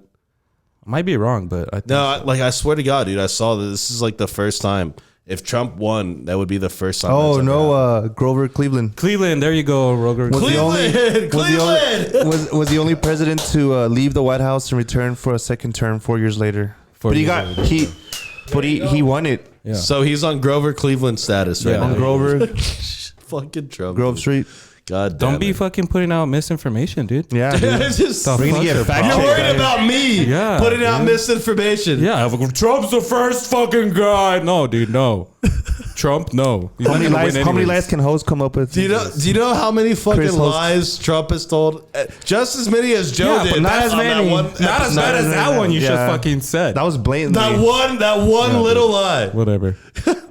I might be wrong, but I think
No, I swear to God, dude, I saw that this is like the first time. If Trump won, that would be the first time.
Oh
that's ever happened.
no, Grover Cleveland
Cleveland. There you go, Roger.
was the only
Cleveland!
was the only president to leave the White House and return for a second term 4 years later. But he won it
Yeah.
So he's on Grover Cleveland status right
Yeah.
now.
on Grover
Fucking Trump.
Grove Street.
God damn
Don't be
it.
fucking putting out misinformation, dude.
Yeah, dude.
It's just-
The
We're gonna
fuck
get
your
fact
You're
checked,
worried
guys.
about me
Yeah,
putting out
dude.
misinformation.
Yeah, Trump's the first fucking guy. No, dude, no. Trump, no. He's
How
not
many
gonna
lies?
win
How many
anyways.
lies can hoes come up with?
Do you know how many fucking
Chris Host.
lies Trump has told? Just as many as Joe
Yeah,
did.
but not
on
as
that
many.
one
Not as
episode.
bad as that one you
Yeah.
just fucking said.
That was blatantly.
That one little lie
Whatever.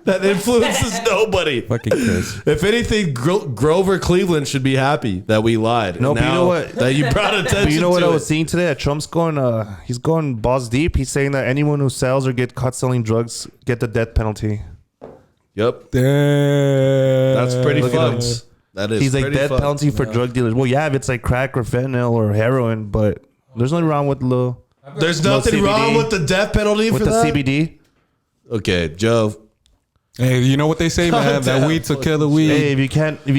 that influences nobody.
Fucking Chris.
If anything, Grover Cleveland should be happy that we lied.
No, but you
Now
know what?
That you brought attention
But you know what
to
I was
it.
seeing today? That Trump's going. He's going balls deep. He's saying that anyone who sells or get caught selling drugs get the death penalty.
Yep,
Damn.
that's pretty
Look at him.
fucked. That is.
He's like
pretty
death
fucked.
penalty for drug dealers. Well, yeah, if it's like crack or fentanyl or heroin, but There's nothing wrong with the little
There's nothing
CBD.
wrong with the death penalty
with
for
the
that.
CBD.
Okay, Joe.
Hey, you know what they say, man? That weed to kill the weed.
Hey, if you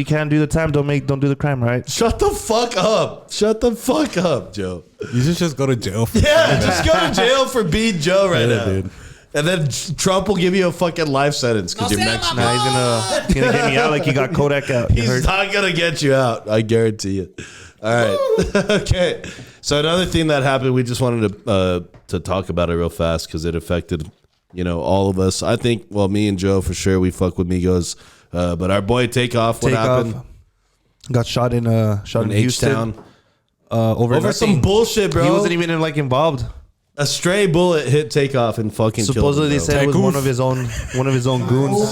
can't do the time, don't do the crime, right?
Shut the fuck up. Shut the fuck up, Joe.
You should just go to jail. For
Yeah, just go to jail for being Joe right now.
dude.
And then Trump will give you a fucking life sentence because you're Mexican.
Nah, he's gonna get me out like he got Kodak out. You
He's
heard?
not gonna get you out. I guarantee it. All right. Okay. So another thing that happened, we just wanted to talk about it real fast because it affected, all of us. I think, well, me and Joe for sure, we fuck with Migos. But our boy Takeoff, what happened?
Got shot in Houston.
H-Town.
Over
some
nothing.
bullshit, bro.
He wasn't even involved.
A stray bullet hit Takeoff and fucking
Supposedly they
killed him,
said it was
Takeoff.
one of his own goons.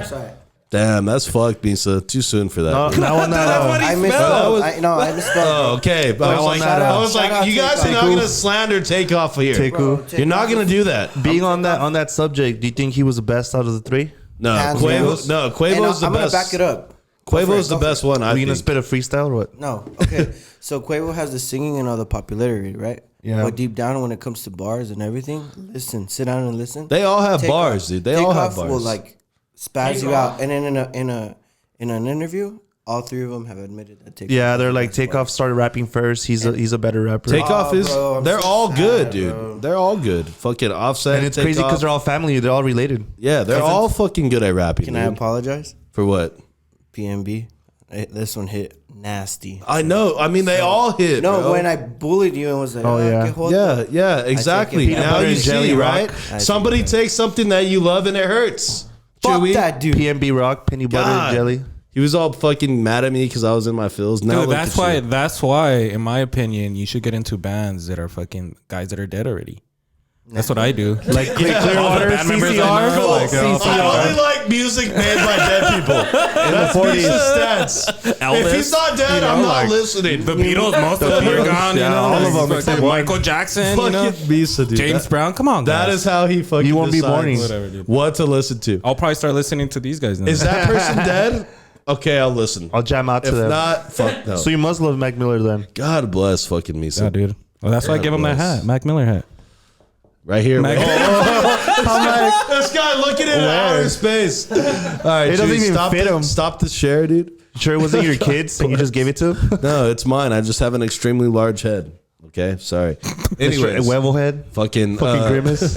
Sorry.
damn, that's fucked, Misa. Too soon for that.
Now on that,
I misspelled. I misspelled.
Oh, okay. But I was like, you guys are not gonna slander Takeoff here.
Takeoff.
You're not gonna do that.
Being on that subject, do you think he was the best out of the three?
No,
Hands
Quavo's
down.
Quavo's the
I'm
best.
gonna back it up.
Quavo's the best one.
Are you gonna
think.
spit a freestyle or what?
No. Okay. So Quavo has the singing and all the popularity, right?
Yeah.
But deep down, when it comes to bars and everything, sit down and listen.
They all have bars, dude. They all have
Takeoff
bars.
will like spaz you out, and then in an interview, all three of them have admitted that Takeoff.
Yeah, they're like Takeoff started rapping first. He's a better rapper.
Takeoff is.
bro, I'm
they're
so
all
sad,
good, dude.
bro.
They're all good. Fucking Offset.
And it's crazy
Takeoff.
because they're all family. They're all related.
Yeah, they're all fucking good at rapping.
Can I
dude.
apologize?
For what?
PNB. This one hit nasty.
I know. I mean, they all hit.
No,
bro.
when I bullied you and was like,
Oh, yeah.
que joder.
Yeah, exactly.
peanut
Now
butter
you
and jelly
see,
rock.
right?
I
Somebody
take
takes something that you love and it hurts.
Fuck
Chewy.
that dude.
PNB Rock, penny butter,
God.
and jelly.
He was all fucking mad at me because I was in my feels. Now
Dude,
look
that's
at
why.
you.
That's why, in my opinion, you should get into bands that are fucking guys that are dead already. That's what I do.
Like
All the
Clearwater,
band members I
CCR.
know, like, they're all
I only like music made by dead people. That's Misa's stats. If he's not dead, I'm not listening.
The Beatles, most of them are gone.
Yeah,
you know,
all of them
fucking
except one.
Michael Jackson.
Fucking
You know,
Misa, dude.
James Brown. Come on,
That
guys.
is how he fucking
You won't be
decides
boring.
Whatever, dude.
what to listen to.
I'll probably start listening to these guys now.
Is that person dead? Okay, I'll listen.
I'll jam out to
If
them.
not, fuck no.
So you must love Mac Miller then.
God bless fucking Misa.
Yeah, dude. Well, that's why I give him that
bless.
hat, Mac Miller hat.
Right here.
Mac-
This guy looking in outer space. All right,
It doesn't
Chewy,
even fit him.
Stop the share, dude.
Sure, it wasn't your kids and you just gave it to him?
No, it's mine. I just have an extremely large head. Okay, sorry. Anyways,
Huevo head.
fucking
Grimace.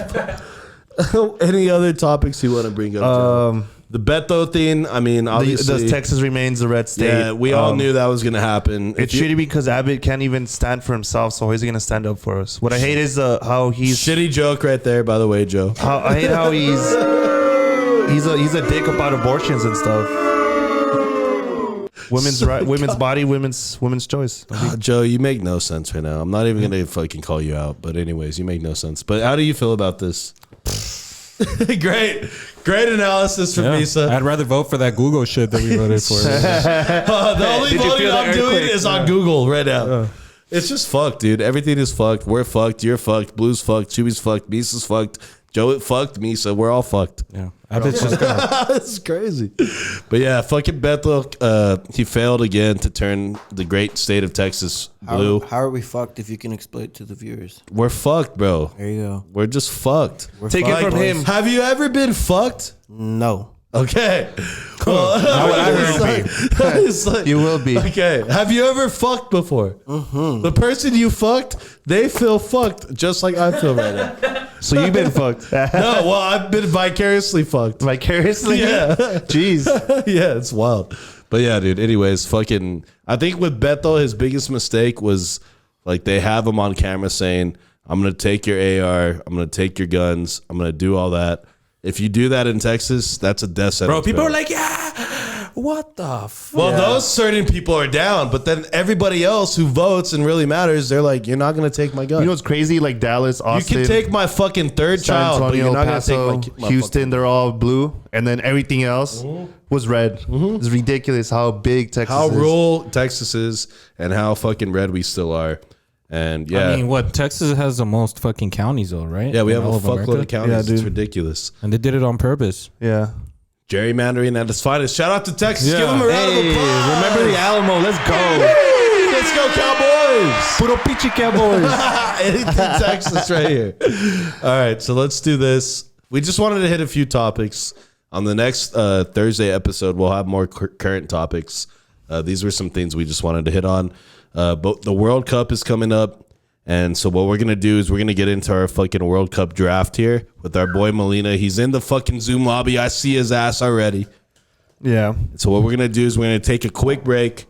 Any other topics you want to bring up? Joe? The Beto thing. I mean, obviously,
The Texas remains a red state.
yeah, we all knew that was gonna happen.
It's shitty because Abbott can't even stand for himself, so he's gonna stand up for us. What I hate is how he's.
Shitty joke right there, by the way, Joe.
I hate how he's a dick about abortions and stuff. Women's right, women's body, women's choice.
Joe, you make no sense right now. I'm not even gonna fucking call you out, but anyways, you make no sense. But how do you feel about this? Great analysis from Misa.
I'd rather vote for that Google shit that we voted for.
The only
Did you
voting
feel the
I'm doing
earthquake?
is on Google right now. It's just fucked, dude. Everything is fucked. We're fucked. You're fucked. Blue's fucked. Chewy's fucked. Misa's fucked. Joe fucked Misa. We're all fucked.
Yeah, Abbott's just gonna.
This is crazy. But yeah, fucking Beto, he failed again to turn the great state of Texas blue.
How are we fucked if you can explain it to the viewers?
We're fucked, bro.
There you go.
We're just fucked.
We're
Take it
fucked,
from
boys.
him.
Have you ever been fucked?
No.
Okay.
Now what I heard
It's like-
You will be.
Okay. Have you ever fucked before? Mm-hmm. The person you fucked, they feel fucked just like I feel right now.
So you've been fucked.
No, well, I've been vicariously fucked.
Vicariously?
Yeah.
Jeez.
Yeah, it's wild. But yeah, dude, anyways, fucking, I think with Beto, his biggest mistake was like they have him on camera saying, I'm going to take your AR, I'm going to take your guns, I'm going to do all that. If you do that in Texas, that's a death sentence.
Bro, people
bro.
are like, yeah, what the fuck?
Well, those certain people are down, but then everybody else who votes and really matters, they're like, you're not going to take my gun.
You know what's crazy? Like Dallas,
You
Austin,
can take my fucking third
San
child, but
Antonio,
you're not
Paso,
going to take my
Houston, they're all blue. And then everything else was red. It's ridiculous how big Texas
how
is.
rural Texas is and how fucking red we still are. And yeah.
I mean, what Texas has the most fucking counties, though, right?
Yeah, we
In
have a
all of
fuckload
America?
of counties.
Yeah,
It's
dude.
ridiculous.
And they did it on purpose.
Yeah.
Gerrymandering at its finest. Shout out to Texas.
Yeah.
Give them a round of
Hey,
applause.
remember the Alamo. Let's go.
Let's go, Cowboys. boys.
Puro pichica boys.
Anything Texas right here. All right, so let's do this. We just wanted to hit a few topics. On the next Thursday episode, we'll have more current topics. These were some things we just wanted to hit on. But the World Cup is coming up. And so what we're going to do is we're going to get into our fucking World Cup draft here with our boy Molina. He's in the fucking Zoom lobby. I see his ass already.
Yeah.
So what we're going to do is we're going to take a quick break.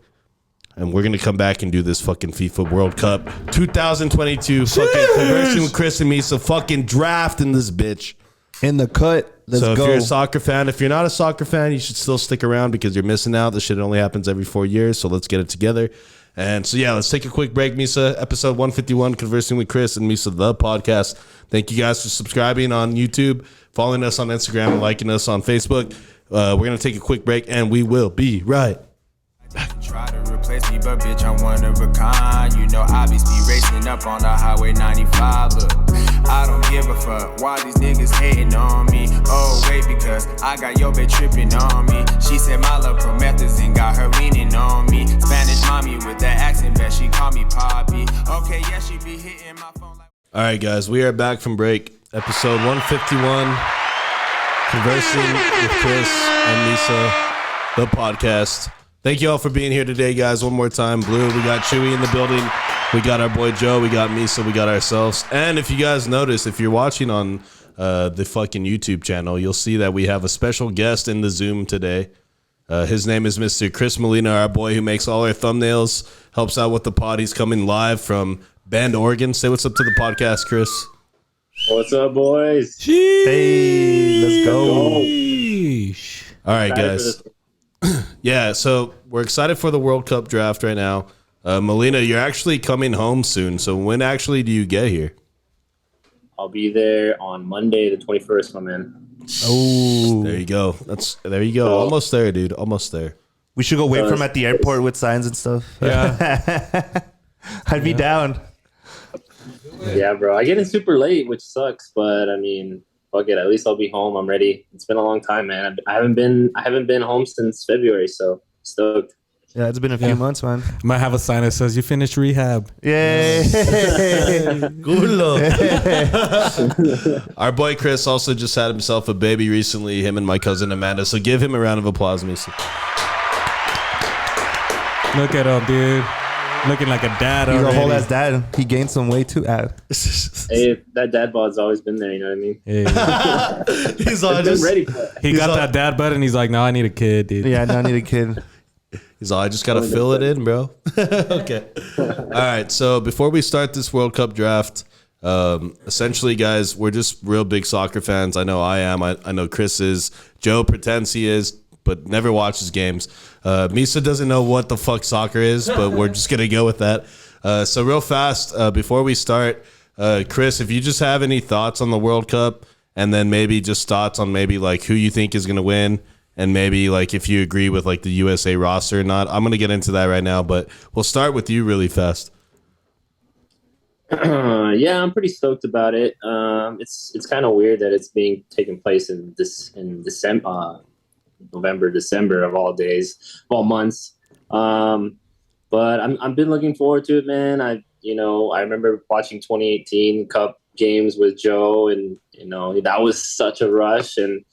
And we're going to come back and do this fucking FIFA World Cup 2022 fucking conversing with Chris and Misa fucking draft in this bitch.
In the cut. Let's
so if
go.
you're a soccer fan, if you're not a soccer fan, you should still stick around because you're missing out. This shit only happens every 4 years. So let's get it together. And so, yeah, let's take a quick break, Misa. Episode 151, Conversing with Chris and Misa, the podcast. Thank you guys for subscribing on YouTube, following us on Instagram, and liking us on Facebook. We're going to take a quick break, and we will be right back.
Try to replace me, but bitch, I'm one of a kind. You know, I be speed racing up on the highway 95. Look, I don't give a fuck why these niggas hating on me. Oh, wait, because I got your bitch tripping on me. She said my love promethazine got her leaning on me. Spanish mommy with that accent, bet she call me Poppy. Okay, yeah, she be hitting my phone like.
All right, guys, we are back from break. Episode 151, Conversing with Chris and Misa, the podcast. Thank you all for being here today, guys. One more time, Blue. We got Chuy in the building. We got our boy Joe. We got Misa. We got ourselves. And if you guys notice, if you're watching on the fucking YouTube channel, you'll see that we have a special guest in the Zoom today. His name is Mr. Chris Molina, our boy who makes all our thumbnails, helps out with the pod. He's coming live from Bend, Oregon. Say what's up to the podcast, Chris.
What's up, boys?
Hey, let's go.
All right, guys. Yeah, so we're excited for the World Cup draft right now. Molina, you're actually coming home soon. So when actually do you get here?
I'll be there on Monday, the 21st, my man.
Oh,
There you go. There you go. Almost there, dude. Almost there.
we should go wait for him at the airport with signs and stuff.
Yeah.
I'd be down.
Yeah, bro. I get in super late, which sucks, but I mean, fuck it. At least I'll be home. I'm ready. It's been a long time, man. I haven't been home since February, so stoked.
Yeah, it's been a few months, man.
Might have a sign that says you finished rehab.
Yay.
Our boy Chris also just had himself a baby recently, him and my cousin Amanda. So give him a round of applause, Misa.
Look at him, dude. Looking like a dad
He's
already.
a whole ass dad. He gained some weight too.
Hey, that dad bod's always been there. You know what I mean?
Yeah.
He's all
I've been ready for it.
He got that dad butt and he's like, no, I need a kid, dude.
Yeah, now I need a kid.
He's all, I just got to fill it in, bro. Okay. All right. So before we start this World Cup draft, essentially, guys, we're just real big soccer fans. I know I am. I know Chris is. Joe pretends he is, but never watches games. Misa doesn't know what the fuck soccer is, but we're just going to go with that. So real fast, before we start, Chris, if you just have any thoughts on the World Cup, and then maybe just thoughts on maybe like who you think is going to win, and maybe like if you agree with like the USA roster or not. I'm going to get into that right now, but we'll start with you really fast.
Yeah, I'm pretty stoked about it. It's kind of weird that it's being taken place in December, November, December of all days, of all months. But I've been looking forward to it, man. I remember watching 2018 Cup games with Joe, and that was such a rush. And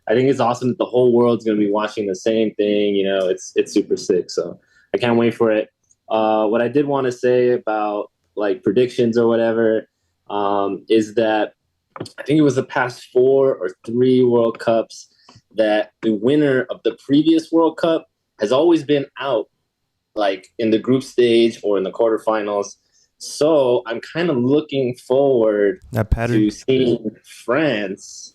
I think it's awesome that the whole world's going to be watching the same thing. It's super sick. So I can't wait for it. What I did want to say about like predictions or whatever is that I think it was the past 4 or 3 World Cups that the winner of the previous World Cup has always been out, like in the group stage or in the quarterfinals. So I'm kind of looking forward to seeing France,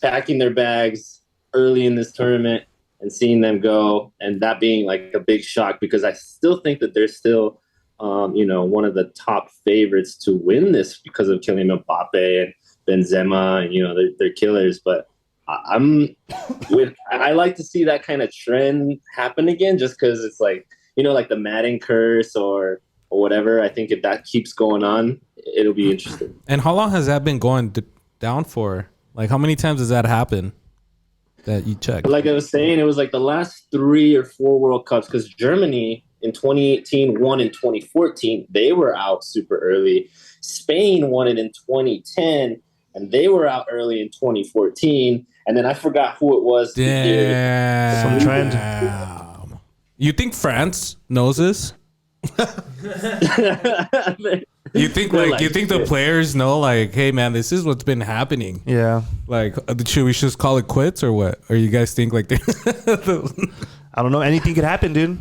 packing their bags early in this tournament and seeing them go, and that being like a big shock because I still think that they're still, one of the top favorites to win this because of Kylian Mbappe and Benzema, and they're killers. But I like to see that kind of trend happen again, just because it's like like the Madden curse or whatever. I think if that keeps going on, it'll be interesting.
And how long has that been going down for? Like, how many times has that happened that you checked?
Like I was saying, it was like the last 3 or 4 World Cups because Germany in 2018, won in 2014. They were out super early. Spain won it in 2010, and they were out early in 2014. And then I forgot who it was.
Damn.
Some trend.
Damn. You think France knows this? You think the players know, like, hey man, this is what's been happening.
Yeah.
Like, should we just call it quits or what? Or you guys think like
I don't know. Anything could happen, dude.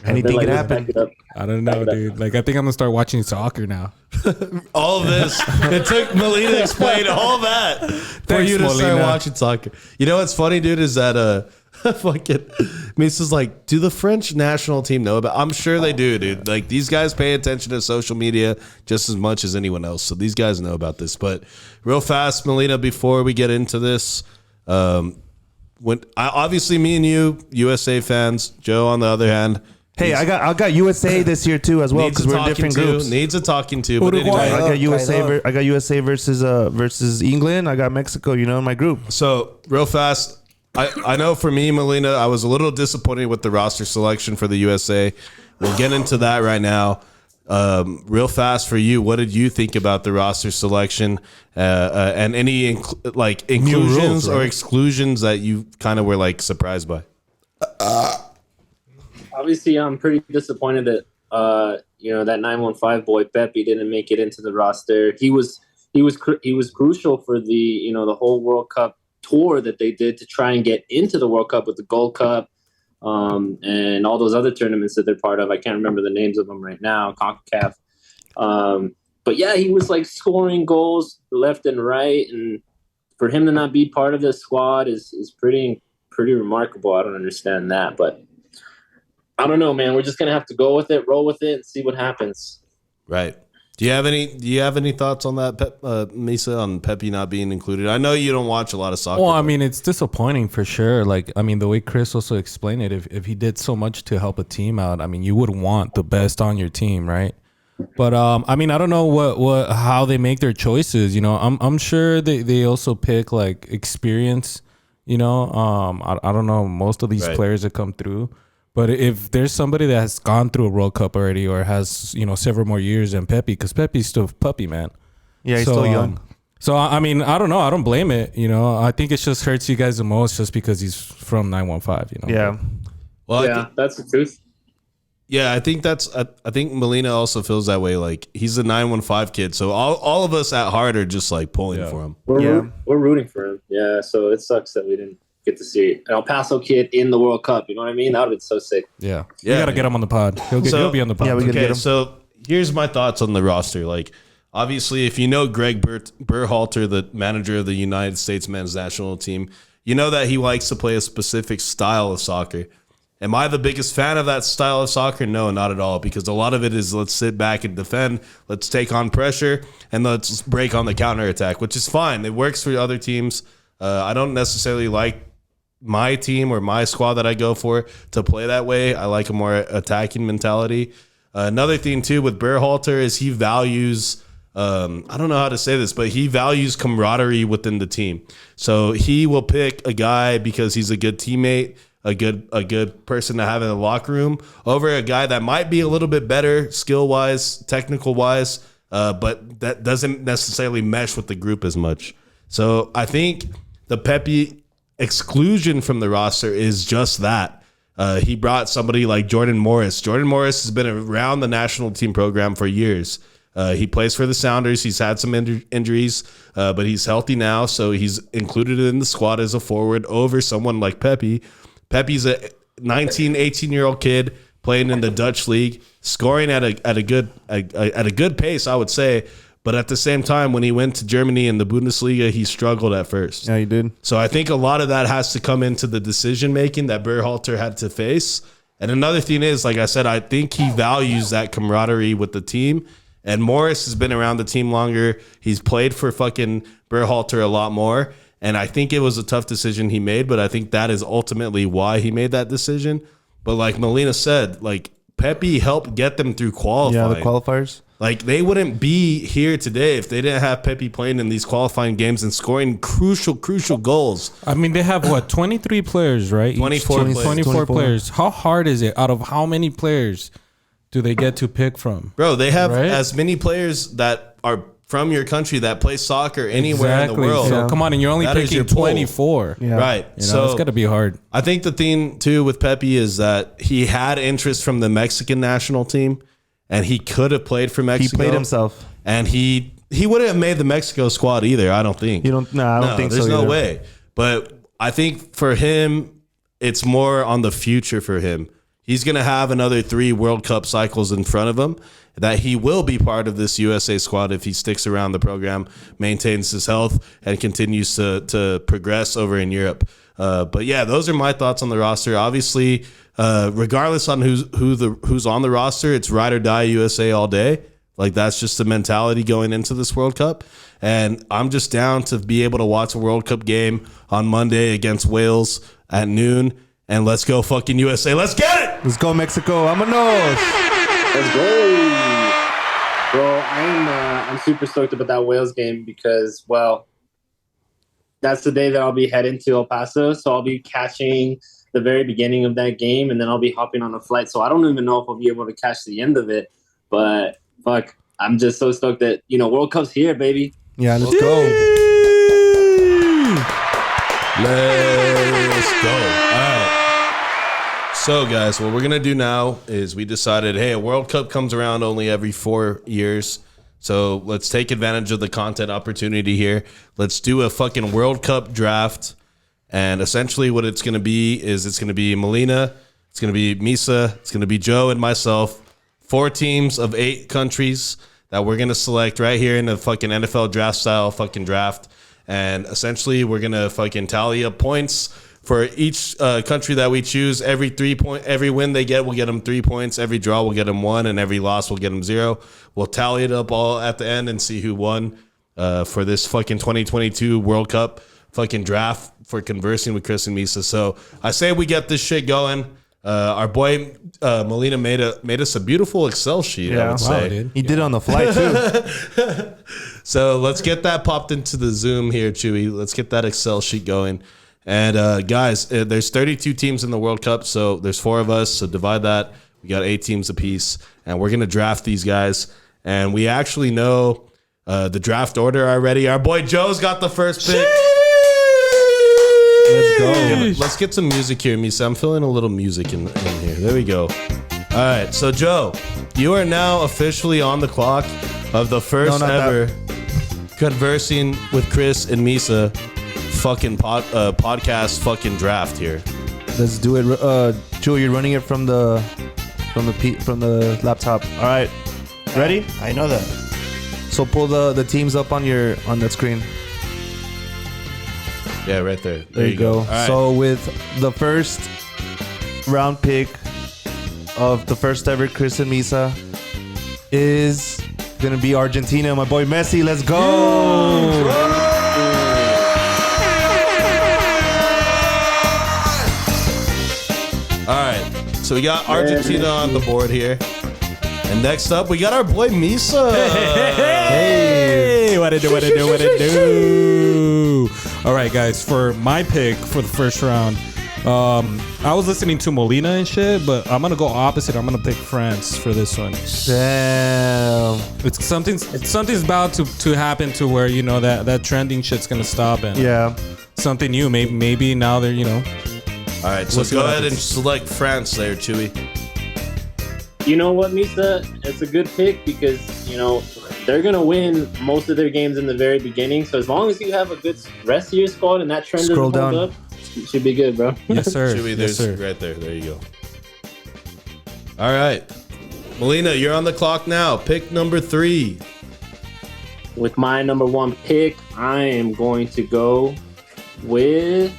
Anything could happen.
I don't know, dude. Like, I think I'm gonna start watching soccer now.
All of this. It took Melina to explain all that for you to start
Molina.
watching soccer. You know what's funny, dude, is that fucking Misa's like, do the French national team know about? I'm sure they do, dude. Like, these guys pay attention to social media just as much as anyone else. So these guys know about this. But real fast, Melina, before we get into this, obviously me and you, USA fans, Joe on the other hand.
Hey, I got USA this year too as well because we're in different groups.
Needs a talking to. But anyway,
I got USA. I got USA versus England. I got Mexico. You know, in my group.
So real fast, I know for me, Melina, I was a little disappointed with the roster selection for the USA. We'll get into that right now. Real fast for you, what did you think about the roster selection and any inclusions
rules, right?
or exclusions that you kind of were like surprised by?
Obviously, I'm pretty disappointed that that 915 boy Pepi didn't make it into the roster. He was crucial for the the whole World Cup tour that they did to try and get into the World Cup with the Gold Cup and all those other tournaments that they're part of. I can't remember the names of them right now. CONCACAF. But yeah, he was like scoring goals left and right, and for him to not be part of the squad is pretty remarkable. I don't understand that, but I don't know, man. We're just gonna have to go with it, roll with it, and see what happens.
Right. Do you have any thoughts on that, Misa, on Pepi not being included? I know you don't watch a lot of soccer.
Well, I mean, it's disappointing for sure. Like, I mean, the way Chris also explained it, if he did so much to help a team out, I mean, you would want the best on your team, right? But I mean, I don't know how they make their choices. I'm sure they also pick like experience. I don't know most of these players that come through. But if there's somebody that has gone through a World Cup already or has, several more years than Pepi, because Pepi's still a puppy, man.
Yeah, he's still young.
So, I mean, I don't know. I don't blame it. I think it just hurts you guys the most just because he's from 915,
Yeah.
Well,
yeah, that's the truth.
Yeah, I think I think Melina also feels that way. Like, he's a 915 kid. So all of us at heart are just like pulling for him.
We're rooting for him. Yeah, so it sucks that we didn't get to see an El Paso kid in the World Cup. You know what I mean? That would have been so sick.
Yeah. You got to get him on the pod. He'll be on the pod.
Yeah, we can get him.
So here's my thoughts on the roster. Like, obviously, if you know Greg Berhalter, the manager of the United States men's national team, you know that he likes to play a specific style of soccer. Am I the biggest fan of that style of soccer? No, not at all, because a lot of it is let's sit back and defend, let's take on pressure, and let's break on the counterattack, which is fine. It works for other teams. I don't necessarily like my team or my squad that I go for to play that way. I like a more attacking mentality. Another thing, too, with Berhalter is he values I don't know how to say this, but he values camaraderie within the team. So he will pick a guy because he's a good teammate, a good person to have in the locker room over a guy that might be a little bit better skill-wise, technical-wise, but that doesn't necessarily mesh with the group as much. So I think the Pepi exclusion from the roster is just that. He brought somebody like Jordan Morris. Jordan Morris has been around the national team program for years. He plays for the Sounders. He's had some injuries, but he's healthy now, so he's included in the squad as a forward over someone like Pepi. Pepi's a 19, 18-year-old kid playing in the Dutch league, scoring at a good pace, I would say. But at the same time, when he went to Germany in the Bundesliga, he struggled at first.
Yeah, he did.
So I think a lot of that has to come into the decision-making that Berhalter had to face. And another thing is, like I said, I think he values that camaraderie with the team. And Morris has been around the team longer. He's played for fucking Berhalter a lot more. And I think it was a tough decision he made, but I think that is ultimately why he made that decision. But like Melina said, like Pepi helped get them through qualifying.
Yeah, the qualifiers.
Like, they wouldn't be here today if they didn't have Pepi playing in these qualifying games and scoring crucial goals.
I mean, they have, what, 23 players, right?
24 players.
24 players. How hard is it? Out of how many players do they get to pick from?
Bro, they have
Right?
as many players that are from your country that play soccer anywhere in the world.
So, come on, and you're only
That is
picking
your pool.
24.
Yeah.
Right.
You know,
So
it's got to be hard.
I think the thing too with Pepi is that he had interest from the Mexican national team, and he could have played for
He
Mexico.
played himself.
And he wouldn't have made the Mexico squad either, I don't think.
I don't think so.
There's no
either.
way. But I think for him, it's more on the future for him. He's going to have another 3 World Cup cycles in front of him that he will be part of this USA squad if he sticks around the program, maintains his health, and continues to progress over in Europe. But yeah, those are my thoughts on the roster. Obviously, regardless on who's on the roster, it's ride or die USA all day. Like, that's just the mentality going into this World Cup. And I'm just down to be able to watch a World Cup game on Monday against Wales at noon. And let's go fucking USA. Let's get it!
Let's go Mexico. Vámonos.
Let's go. Bro, I'm super stoked about that Wales game because, well, that's the day that I'll be heading to El Paso. So I'll be catching the very beginning of that game, and then I'll be hopping on a flight. So I don't even know if I'll be able to catch the end of it. But, fuck, I'm just so stoked that, World Cup's here, baby.
Yeah, let's go.
Let's go. All right. So, guys, what we're going to do now is we decided, hey, a World Cup comes around only every 4 years. So let's take advantage of the content opportunity here. Let's do a fucking World Cup draft. And essentially what it's going to be is it's going to be Molina, it's going to be Misa, it's going to be Joe and myself. 4 teams of 8 countries that we're going to select right here in the fucking NFL draft style fucking draft. And essentially we're going to fucking tally up points for each country that we choose. Every win they get, we'll get them 3 points. Every draw, we'll get them 1. And every loss, we'll get them 0. We'll tally it up all at the end and see who won for this fucking 2022 World Cup fucking draft for Conversing with Chris and Misa. So I say we get this shit going. Our boy Molina made us a beautiful Excel sheet, I would say.
Dude.
He did it on the flight too.
So let's get that popped into the Zoom here, Chuy. Let's get that Excel sheet going. And guys, there's 32 teams in the World Cup, so there's 4 of us. So divide that. We got 8 teams apiece, and we're gonna draft these guys. And we actually know the draft order already. Our boy Joe's got the first pick.
Let's go.
Let's get some music here, Misa. I'm feeling a little music in here. There we go. All right, so Joe, you are now officially on the clock of the first ever Conversing with Chris and Misa fucking podcast fucking draft here.
Let's do it. Julie, you're running it from the laptop. All right, ready?
I know that.
So pull the teams up on that screen.
Yeah, right there.
There you go.
All right.
So with the first round pick of the first ever Chris and Misa is gonna be Argentina. My boy Messi. Let's go.
All right, so we got Argentina on the board here. And next up, we got our boy Misa.
Hey, what it do? All right, guys, for my pick for the first round, I was listening to Molina and shit, but I'm gonna go opposite. I'm gonna pick France for this one.
Damn.
It's something's about to happen to where that trending shit's gonna stop and
Yeah.
something new. Maybe now they're
All right, so
We'll see
go
what
ahead and
happens.
select France there, Chuy.
You know what, Misa? It's a good pick because, they're going to win most of their games in the very beginning. So as long as you have a good rest of your squad and that trend
Scroll
doesn't hold
down.
up, it should be good, bro.
yes, sir.
Chuy,
Yes,
there's
sir.
right there. There you go. All right. Molina, you're on the clock now. Pick number 3.
With my number 1 pick, I am going to go with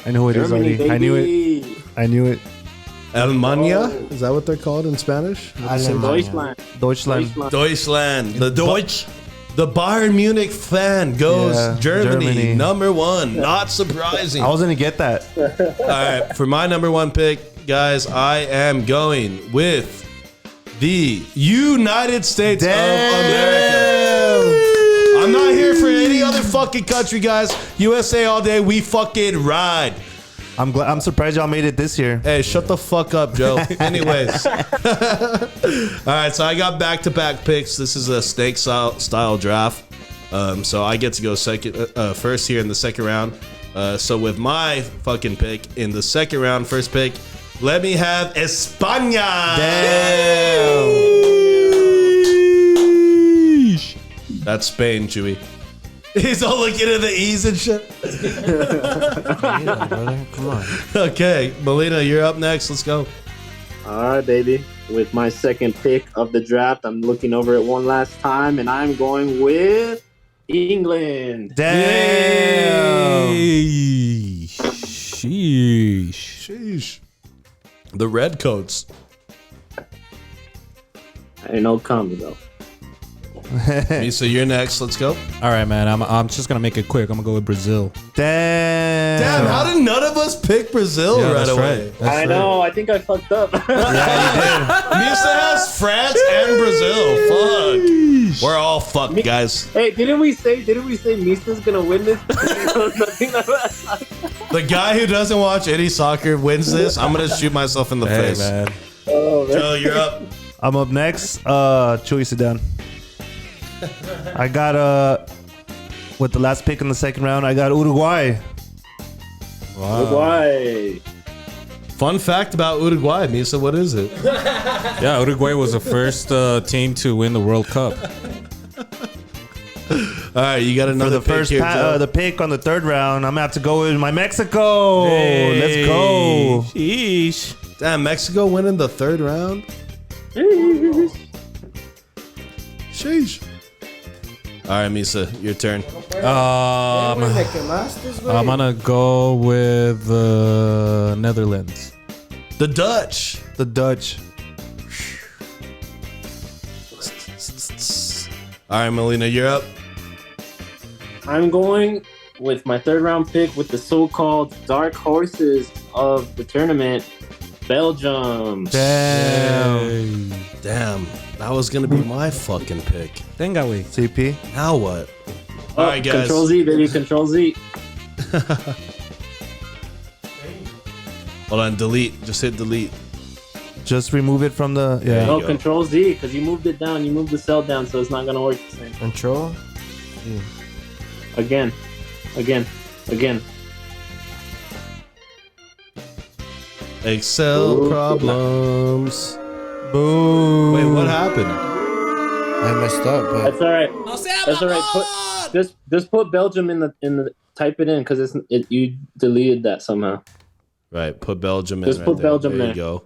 I know who it is
Germany,
already.
baby.
I knew it.
Alemania? Is that what they're called in Spanish?
Deutschland.
Deutschland.
Deutschland. The Bayern Munich fan goes
Yeah,
Germany,
Germany.
number 1. Not surprising.
I was gonna get that.
All right, for my number 1 pick, guys, I am going with the United States of America. I'm not here for any other fucking country, guys. USA all day. We fucking ride.
I'm surprised y'all made it this year.
Hey, shut the fuck up, Joe. Anyways. All right, so I got back-to-back picks. This is a snake style draft. So I get to go first here in the second round. So with my fucking pick in the second round, first pick, let me have España.
Damn.
That's Spain, Chuy. He's all looking at the E's and shit.
Come on.
Okay, Melina, you're up next. Let's go.
All right, baby. With my second pick of the draft, I'm looking over it one last time, and I'm going with England.
Damn.
Sheesh. The Redcoats.
Ain't no coming though.
Misa, you're next. Let's go.
All right, man. I'm just gonna make it quick. I'm gonna go with Brazil.
Damn, how did none of us pick Brazil right away?
I know. I think I fucked up.
Misa has France and Brazil. Fuck. We're all fucked, guys.
Hey, didn't we say Misa's gonna win this?
The guy who doesn't watch any soccer wins this. I'm gonna shoot myself in the face.
Man.
Oh, man.
Joe, you're up.
I'm up next. Chuy, sit down. I got with the last pick in the second round, I got Uruguay.
Uruguay.
Fun fact about Uruguay, Misa, what is it?
Yeah, Uruguay was the first team to win the World Cup.
All right, you got
For
another
the first
pick here, Joe.
the pick on the third round, I'm gonna have to go with my Mexico. Let's go.
Sheesh.
Damn, Mexico winning the third round? Sheesh. All right, Misa, your turn.
I'm gonna go with the Netherlands.
The Dutch.
The Dutch.
All right, Melina, you're up.
I'm going with my third round pick with the so-called dark horses of the tournament, Belgium.
Damn.
Damn, that was gonna be my fucking pick.
Tenga we.
CP.
Now what? All right, guys.
Control Z, baby. Control Z.
Hold on, delete. Just hit delete.
Just remove it from the
There
No,
you go.
Control Z, because you moved it down. You moved the cell down, so it's not gonna work the same.
Control.
Again.
Excel
Ooh.
problems.
Boom.
Wait, what happened?
I messed up, but
That's all right. That's all right. Just put Belgium in the type it in because you deleted that somehow.
Right, put Belgium in.
Just
right
put
there.
Belgium
there.
there.
You go.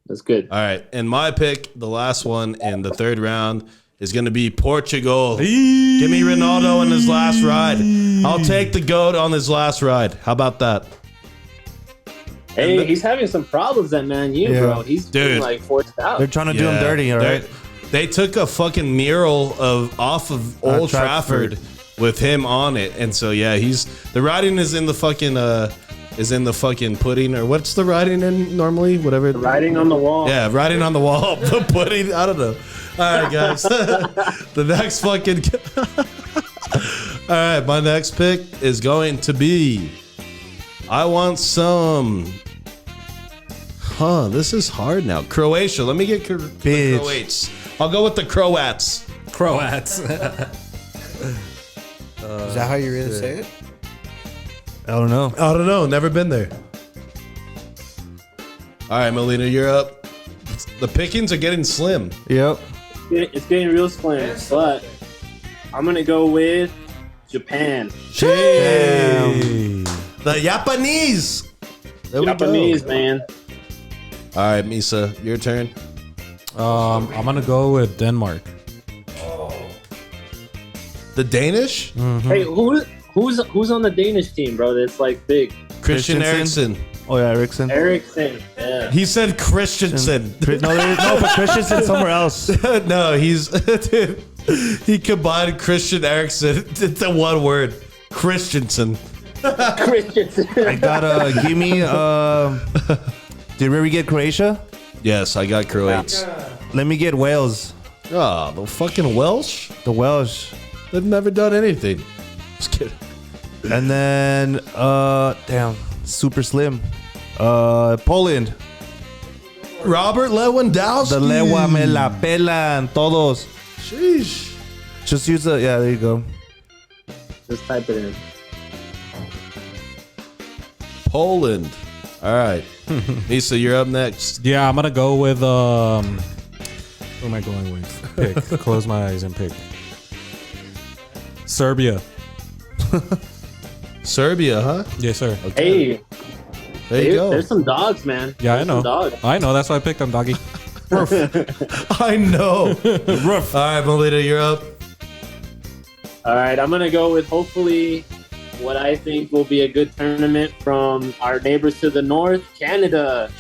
That's good.
All right, and my pick, the last one in the third round, is going to be Portugal. Give me Ronaldo in his last ride. I'll take the GOAT on his last ride. How about that?
Hey, he's having some problems at Man U, bro. He's being like forced out.
They're trying to do him dirty, all right?
They took a fucking mural off of Old Trafford with him on it, and so yeah, the writing is in the fucking pudding, or what's the writing in normally? Whatever.
Writing on the wall.
Yeah, writing on the wall. The pudding. I don't know. All right, guys. The next fucking. All right, my next pick is going to be. I want some. This is hard now. Croatia. Let me get the Croats. I'll go with the Croats.
Croats.
is that how you really say it?
I don't know.
Never been there. All right, Melina, you're up. The pickings are getting slim.
Yep.
It's getting real slim, but I'm gonna go with Japan.
Damn. The Japanese. There we
Japanese,
go.
man.
All right, Misa, your turn.
I'm gonna go with Denmark.
The Danish?
Hey, who's on the Danish team, bro? That's like big.
Christian Eriksen.
Oh yeah, Eriksen.
Yeah.
He said Christensen.
No, but Christensen's somewhere else.
No, dude, he combined Christian Eriksen into one word. Christensen.
Christensen.
I got give me did we get Croatia?
Yes, I got Croats.
Let me get Wales.
Oh, the fucking Welsh.
The Welsh.
They've never done anything. Just kidding.
And then, damn, super slim. Poland.
Robert Lewandowski.
The Lewa me la pelan todos.
Sheesh.
Just use the, yeah, there you go.
Just type it in.
Poland. All right. Misa, you're up next.
Yeah, I'm gonna go with who am I going with? Pick. Close my eyes and pick. Serbia.
Serbia, huh?
Yes, sir.
Okay.
Hey,
There you go.
there's some dogs, man.
Yeah,
There's
I know.
some dogs.
I know. That's why I picked them, doggy.
I know. Rough. All right, Melita, you're up.
All right, I'm gonna go with hopefully what I think will be a good tournament from our neighbors to the north, Canada.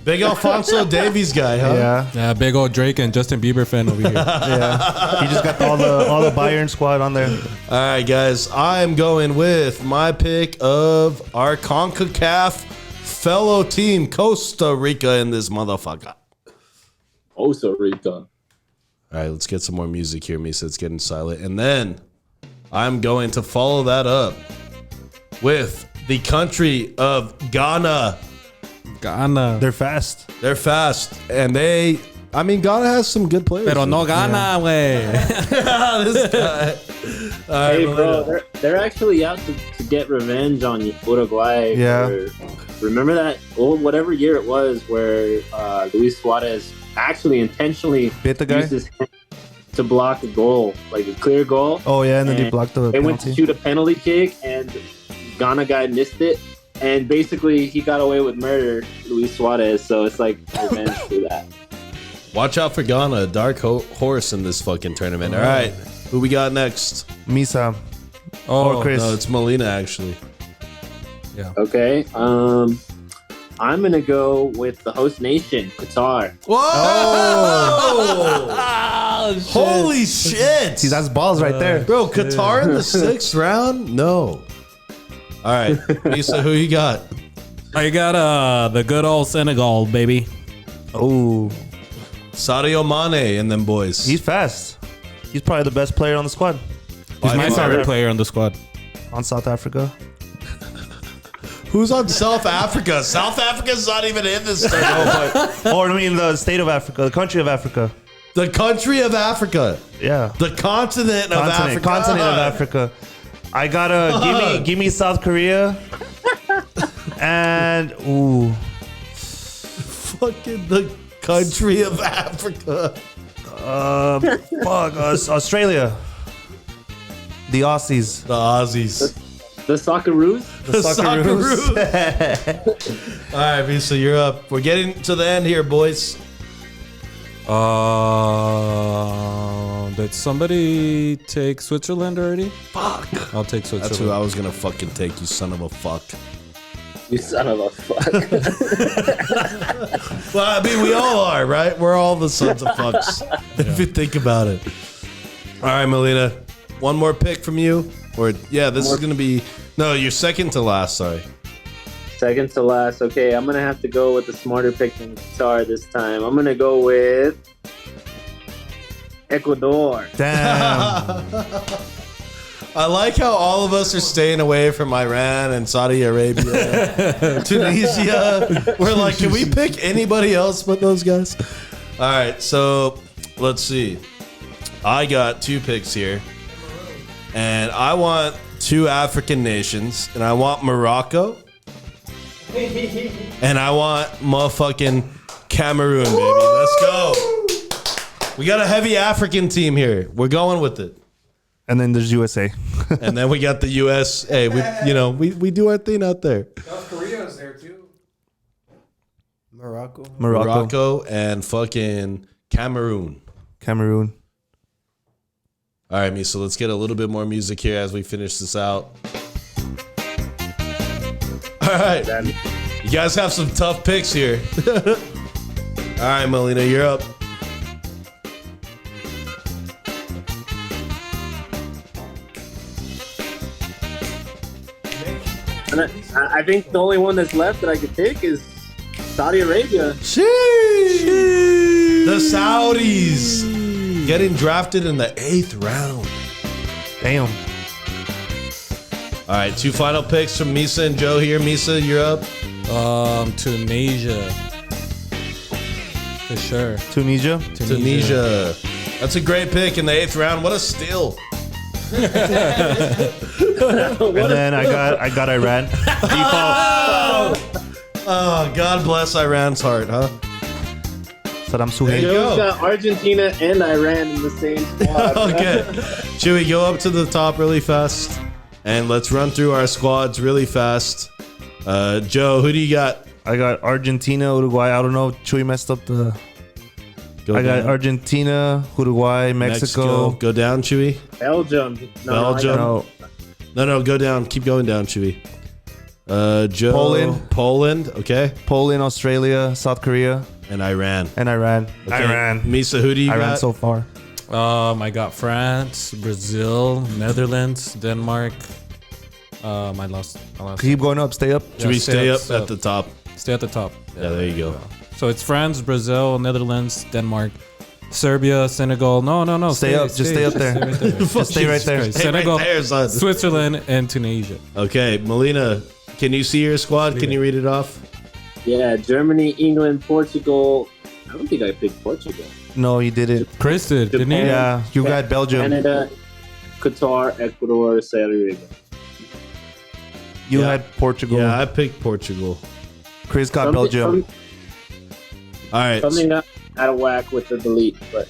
Big Alfonso Davies guy, huh?
Yeah.
Yeah, big old Drake and Justin Bieber fan over here.
Yeah. He just got all the Bayern squad on there.
All right, guys. I'm going with my pick of our CONCACAF fellow team, Costa Rica, in this motherfucker.
Costa Rica.
All right, let's get some more music here, Misa. It's getting silent. And then I'm going to follow that up with the country of Ghana.
Ghana.
They're fast.
They're fast. And Ghana has some good players.
Pero no gana, wey.
This guy. All right,
Hey,
Melita.
bro, they're actually out to get revenge on Uruguay.
Yeah.
Remember that whatever year it was where Luis Suarez actually intentionally
Bit the guy?
used his hand to block a goal, like a clear goal.
Oh, yeah, and then he
And
blocked the
They went to
penalty.
shoot a penalty kick, and Ghana guy missed it. And basically, he got away with murder, Luis Suarez. So it's like revenge for that.
Watch out for Ghana, a dark horse in this fucking tournament. All right, who we got next?
Misa.
Oh,
Or Chris.
No, it's Molina, actually.
Okay. I'm gonna go with the host nation, Qatar.
Whoa! Holy shit!
See, that's balls right there.
Bro, Qatar in the 6th round? No. All right, Misa, who you got?
I got the good old Senegal, baby.
Oh,
Sadio Mane and them boys.
he's fast. He's probably the best player on the squad.
He's my
By far.
favorite player on the squad.
On South Africa.
Who's on South Africa? South Africa's not even in this tournament.
Or I mean the state of Africa, the country of Africa.
The country of Africa.
Yeah.
The continent of Africa.
Continent of Africa. I gotta give me South Korea. And
Fucking the country of Africa.
Australia. The Aussies.
The Aussies.
The Socceroos.
The Socceroos. All right, Misa, you're up. We're getting to the end here, boys.
Did somebody take Switzerland already?
Fuck.
I'll take Switzerland.
That's who I was going to fucking take, you son of a fuck.
You son of a fuck.
Well, I mean, we all are, right? We're all the sons of fucks, if you think about it. All right, Melina, one more pick from you? Or, yeah, this is going to be... No, you're second to last, sorry.
Second to last. Okay, I'm gonna have to go with the smarter pick than Qatar this time. I'm gonna go with Ecuador.
Damn.
I like how all of us are staying away from Iran and Saudi Arabia, Tunisia. We're like, can we pick anybody else but those guys? All right, so let's see. I got 2 picks here, and I want 2 African nations, and I want Morocco, and I want motherfucking Cameroon, baby. Let's go. We got a heavy African team here. We're going with it.
And then there's USA.
And then we got the U.S. Hey, we do our thing out there.
South Korea is there too.
Morocco.
Morocco and fucking Cameroon.
Cameroon.
All right, Misa, let's get a little bit more music here as we finish this out. All right. You guys have some tough picks here. All right, Melina, you're up.
And I think the only one that's left that I could pick is Saudi Arabia.
Sheesh. The Saudis getting drafted in the 8th round.
Damn.
All right, 2 final picks from Misa and Joe here. Misa, you're up.
Tunisia. For sure.
Tunisia.
Tunisia. That's a great pick in the 8th round. What a steal.
And then I got Iran.
Oh, God bless Iran's heart, huh?
Saddam
There you
Hussein.
go.
Joe's got Argentina and Iran in the same squad.
Okay. Chuy, go up to the top really fast. And let's run through our squads really fast. Joe, who do you got?
I got Argentina, Uruguay. I don't know. Chuy messed up the.
Go
I got
down.
Argentina, Uruguay, Mexico.
Go down, Chuy.
Belgium.
Belgium.
No,
No, go down. Keep going down, Chuy. Joe. Poland. Okay.
Poland, Australia, South Korea,
And Iran.
and Iran.
Okay.
Iran.
Misa, who do you
Iran
got?
so far.
I got France, Brazil, Netherlands, Denmark. I lost.
Keep going up. Stay up.
Should we stay up
stay
at the top?
Stay at the top.
Yeah, there you go.
So it's France, Brazil, Netherlands, Denmark, Serbia, Senegal. No.
Stay up. Just stay up there.
Stay right there.
Just stay right there.
Christ.
Stay right
Senegal,
there, son.
Switzerland, and Tunisia.
Okay, Melina, can you see your squad? Can you read it off?
Yeah, Germany, England, Portugal. I don't think I picked Portugal.
No, you did it.
Chris did, didn't he?
Japan.
Yeah, you got Belgium.
Canada, Qatar, Ecuador, Saudi Arabia.
You
Yeah.
had Portugal.
Yeah, I picked Portugal.
Chris got Belgium.
All right.
Something got out of whack with the delete, but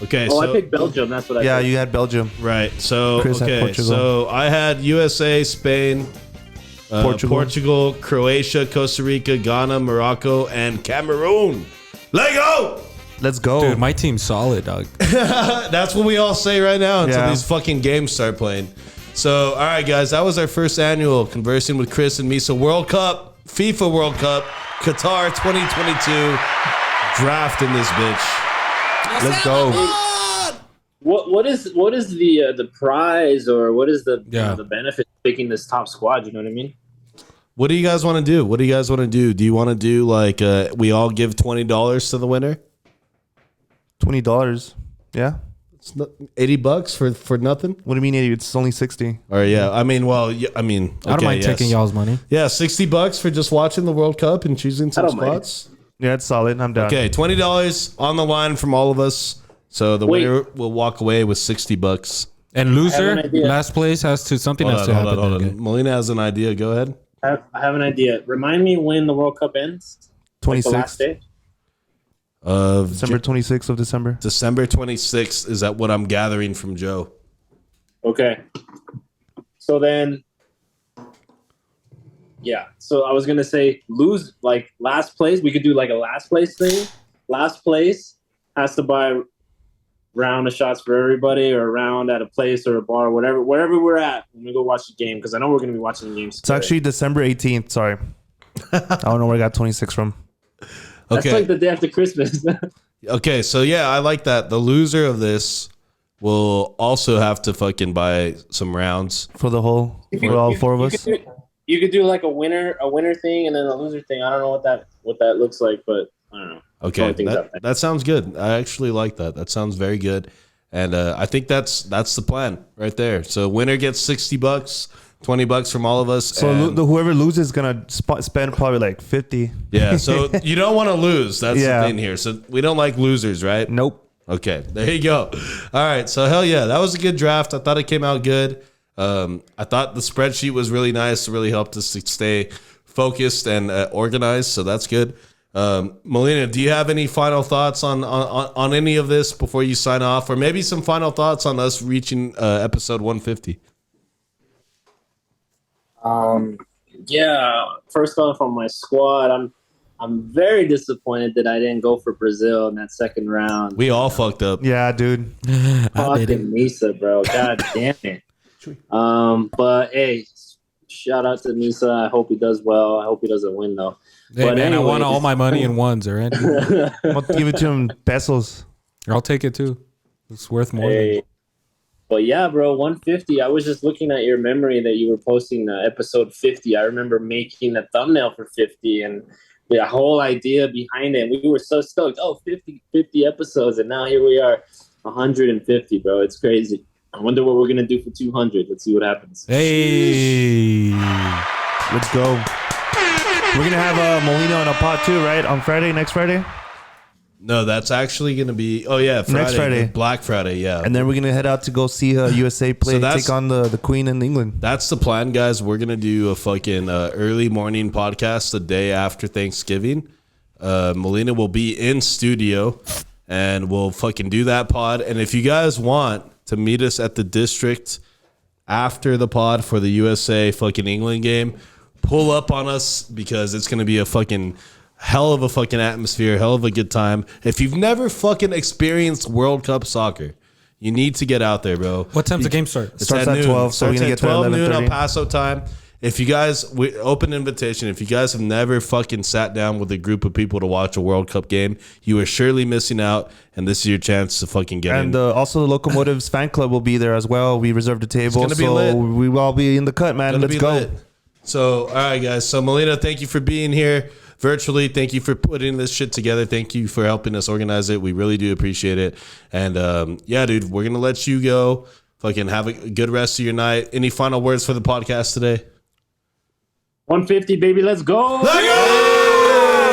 Okay,
I
so
picked Belgium. That's what I.
Yeah,
picked.
you had Belgium.
right. So
Chris had
okay,
Portugal.
so I had USA, Spain,
Portugal.
Croatia, Costa Rica, Ghana, Morocco, and Cameroon. Lego.
Let's go.
Dude, my team's solid, dog.
That's what we all say right now until
Yeah.
these fucking games start playing. So, all right, guys, that was our first annual Conversing with Chris and Misa World Cup, FIFA World Cup, Qatar 2022 draft in this bitch.
Let's go.
What is the prize or what is the
Yeah.
the benefit of picking this top squad? You know what I mean?
What do you guys want to do? What do you guys want to do? Do you want to do like we all give $20 to the winner?
$20. Yeah.
It's not $80 for nothing.
What do you mean, idiot? It's only 60.
Or yeah, I mean, well, yeah, I mean,
I don't
okay,
mind
yes.
taking y'all's money.
Yeah, $60 for just watching the World Cup and choosing some
don't mind.
spots.
Yeah, it's solid. I'm down.
Okay, $20 on the line from all of us. So the
Wait.
winner will walk away with $60.
And loser,
I have an idea.
last place has to something has to happen.
Hold
okay?
on. Melina has an idea. Go ahead.
I have an idea. Remind me when the World Cup ends. Like the
26th.
last day.
Of
December 26th of December.
December 26th is that what I'm gathering from Joe.
Okay. So then, yeah. So I was gonna say lose like last place. We could do like a last place thing. Last place has to buy a round of shots for everybody, or a round at a place or a bar, whatever, wherever we're at when we go watch the game. Because I know we're gonna be watching the game.
It's actually December 18th. Sorry. I don't know where I got 26 from.
that's
Okay.
like the day after Christmas.
Okay, so yeah, I like that. The loser of this will also have to fucking buy some rounds.
For the whole, for all four of us.
You could do like a winner thing and then a loser thing. I don't know what that looks like, but I don't know.
Okay,
Throwing things out there.
that sounds good. I actually like that. That sounds very good, and I think that's the plan right there. So winner gets $60, $20 from all of us.
So
and-
whoever loses is going to spend probably like 50.
yeah, so you don't want to lose. That's
Yeah.
the thing here. So we don't like losers, right?
Nope.
Okay, there you go. All right, so hell yeah, that was a good draft. I thought it came out good. I thought the spreadsheet was really nice. It really helped us to stay focused and organized, so that's good. Melina, do you have any final thoughts on any of this before you sign off, or maybe some final thoughts on us reaching episode 150?
Yeah. First off, on my squad, I'm very disappointed that I didn't go for Brazil in that second round.
We all fucked up.
Yeah, dude.
I did it.
Fucking Misa, bro. God damn it. But hey, shout out to Misa. I hope he does well. I hope he doesn't win though.
Hey,
But
man, I won
anyways.
all my money in ones, all right?
I'll give it to him pesos.
I'll take it too. It's worth more.
Hey. But yeah, bro, 150. I was just looking at your memory that you were posting episode 50. I remember making a thumbnail for 50 and the whole idea behind it. We were so stoked. Oh, 50 episodes, and now here we are, 150, bro. It's crazy. I wonder what we're gonna do for 200. Let's see what happens.
Hey,
Let's go. We're gonna have Molina on a pot too, right? On Friday, next Friday.
No, that's actually going to be... Oh, yeah, Friday.
Next Friday.
Black Friday, yeah.
And then we're going to head out to go see USA play, take on the Queen in England.
That's the plan, guys. We're going to do a fucking early morning podcast the day after Thanksgiving. Melina will be in studio, and we'll fucking do that pod. And if you guys want to meet us at the district after the pod for the USA fucking England game, pull up on us because it's going to be a fucking... hell of a fucking atmosphere, hell of a good time. If you've never fucking experienced World Cup soccer, you need to get out there, bro.
what time's the game start?
It starts at 12, so we're going to get to
12 noon
11:30.
El Paso time. If you guys, open invitation, if you guys have never fucking sat down with a group of people to watch a World Cup game, you are surely missing out, and this is your chance to fucking get in.
And also the Locomotives fan club will be there as well. We reserved a table,
gonna be
so
lit.
we will all be in the cut, man.
Gonna
Let's
be
go.
lit. So, all right, guys. So, Melina, thank you for being here virtually. Thank you for putting this shit together. Thank you for helping us organize it. We really do appreciate it. And yeah, dude, we're going to let you go. Fucking have a good rest of your night. Any final words for the podcast today?
150, baby. Let's go.
Let's go!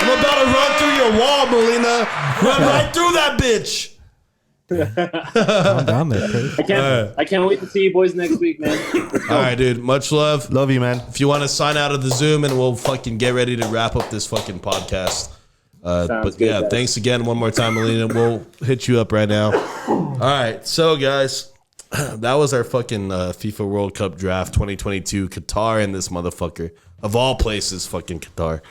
I'm about to run through your wall, Melina. Run right through that bitch.
I'm down there, Chris.
I can't wait to see you boys next week, man.
All right, dude. Much love.
Love you, man.
If you want to sign out of the Zoom, and we'll fucking get ready to wrap up this fucking podcast. But
good,
yeah,
guys.
thanks again one more time, Melina. We'll hit you up right now. All right, so guys, that was our fucking FIFA World Cup draft 2022. Qatar in this motherfucker. Of all places, fucking Qatar.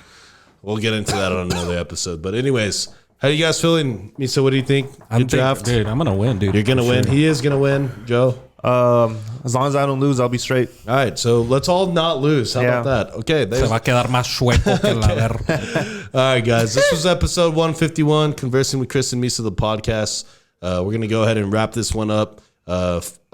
We'll get into that on another episode. But anyways, how you guys feeling? Misa, what do you think? Good draft?
Dude, I'm gonna win, dude.
You're going to
For
win.
sure.
He is going to win. Joe?
As long as I don't lose, I'll be straight.
All right, so let's all not lose. How about that? Okay,
Se
there's
va a quedar más chueco que la verga.
all right, guys. This was episode 151, Conversing with Chris and Misa, the podcast. We're going to go ahead and wrap this one up.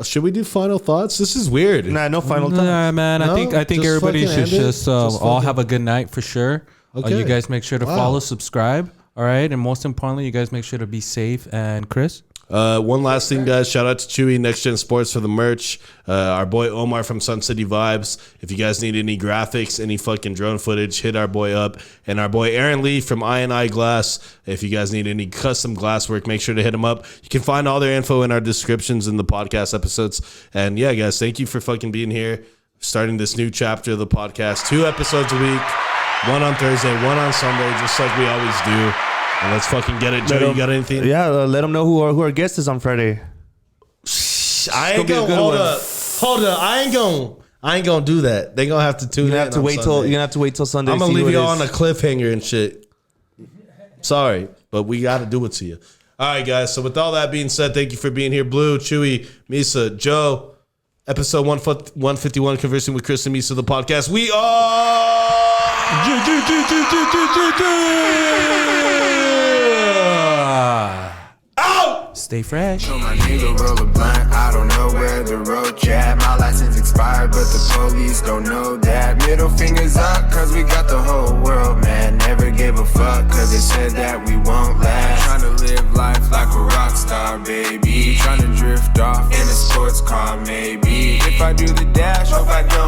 Should we do final thoughts? This is weird.
Nah, no final time.
Nah, man.
No?
I think
Just
everybody
fucking
should
end it?
just
Just
all
fucking-
have a good night for sure.
Okay.
You guys make sure to
Wow.
follow, subscribe. All right, and most importantly, you guys make sure to be safe. And Chris,
One last thing, guys. Shout out to Chuy, Next Gen Sports for the merch. Our boy Omar from Sun City Vibes. If you guys need any graphics, any fucking drone footage, hit our boy up. And our boy Aaron Lee from I&I Glass. If you guys need any custom glass work, make sure to hit him up. You can find all their info in our descriptions in the podcast episodes. And yeah, guys, thank you for fucking being here. Starting this new chapter of the podcast. 2 episodes a week. 1 on Thursday, 1 on Sunday, just like we always do. And let's fucking get it. Joe, you got anything?
Yeah, let them know who our guest is on Friday.
I ain't
be a
gonna
good
hold
one.
up. Hold up. I ain't gonna do that. They gonna have to tune
You're
in.
gonna have to
on
wait till
Sunday.
you're gonna have to wait till Sunday.
I'm
to
gonna
see
leave
who
you
it
on a
is.
cliffhanger and shit. Sorry, but we got to do it to you. All right, guys. So with all that being said, thank you for being here, Blue, Chewy, Misa, Joe. Episode 151, Conversing with Chris and Misa, the podcast. We are out.
stay fresh.
So my nigga roll a blunt, I don't know where the road at. My license expired, but the police don't know that. Middle fingers up, cause we got the whole world, man. Never gave a fuck, cause they said that we won't last. Tryna live life like a rock star, baby. Tryna drift off in a sports car, maybe. If I do the dash, hope I don't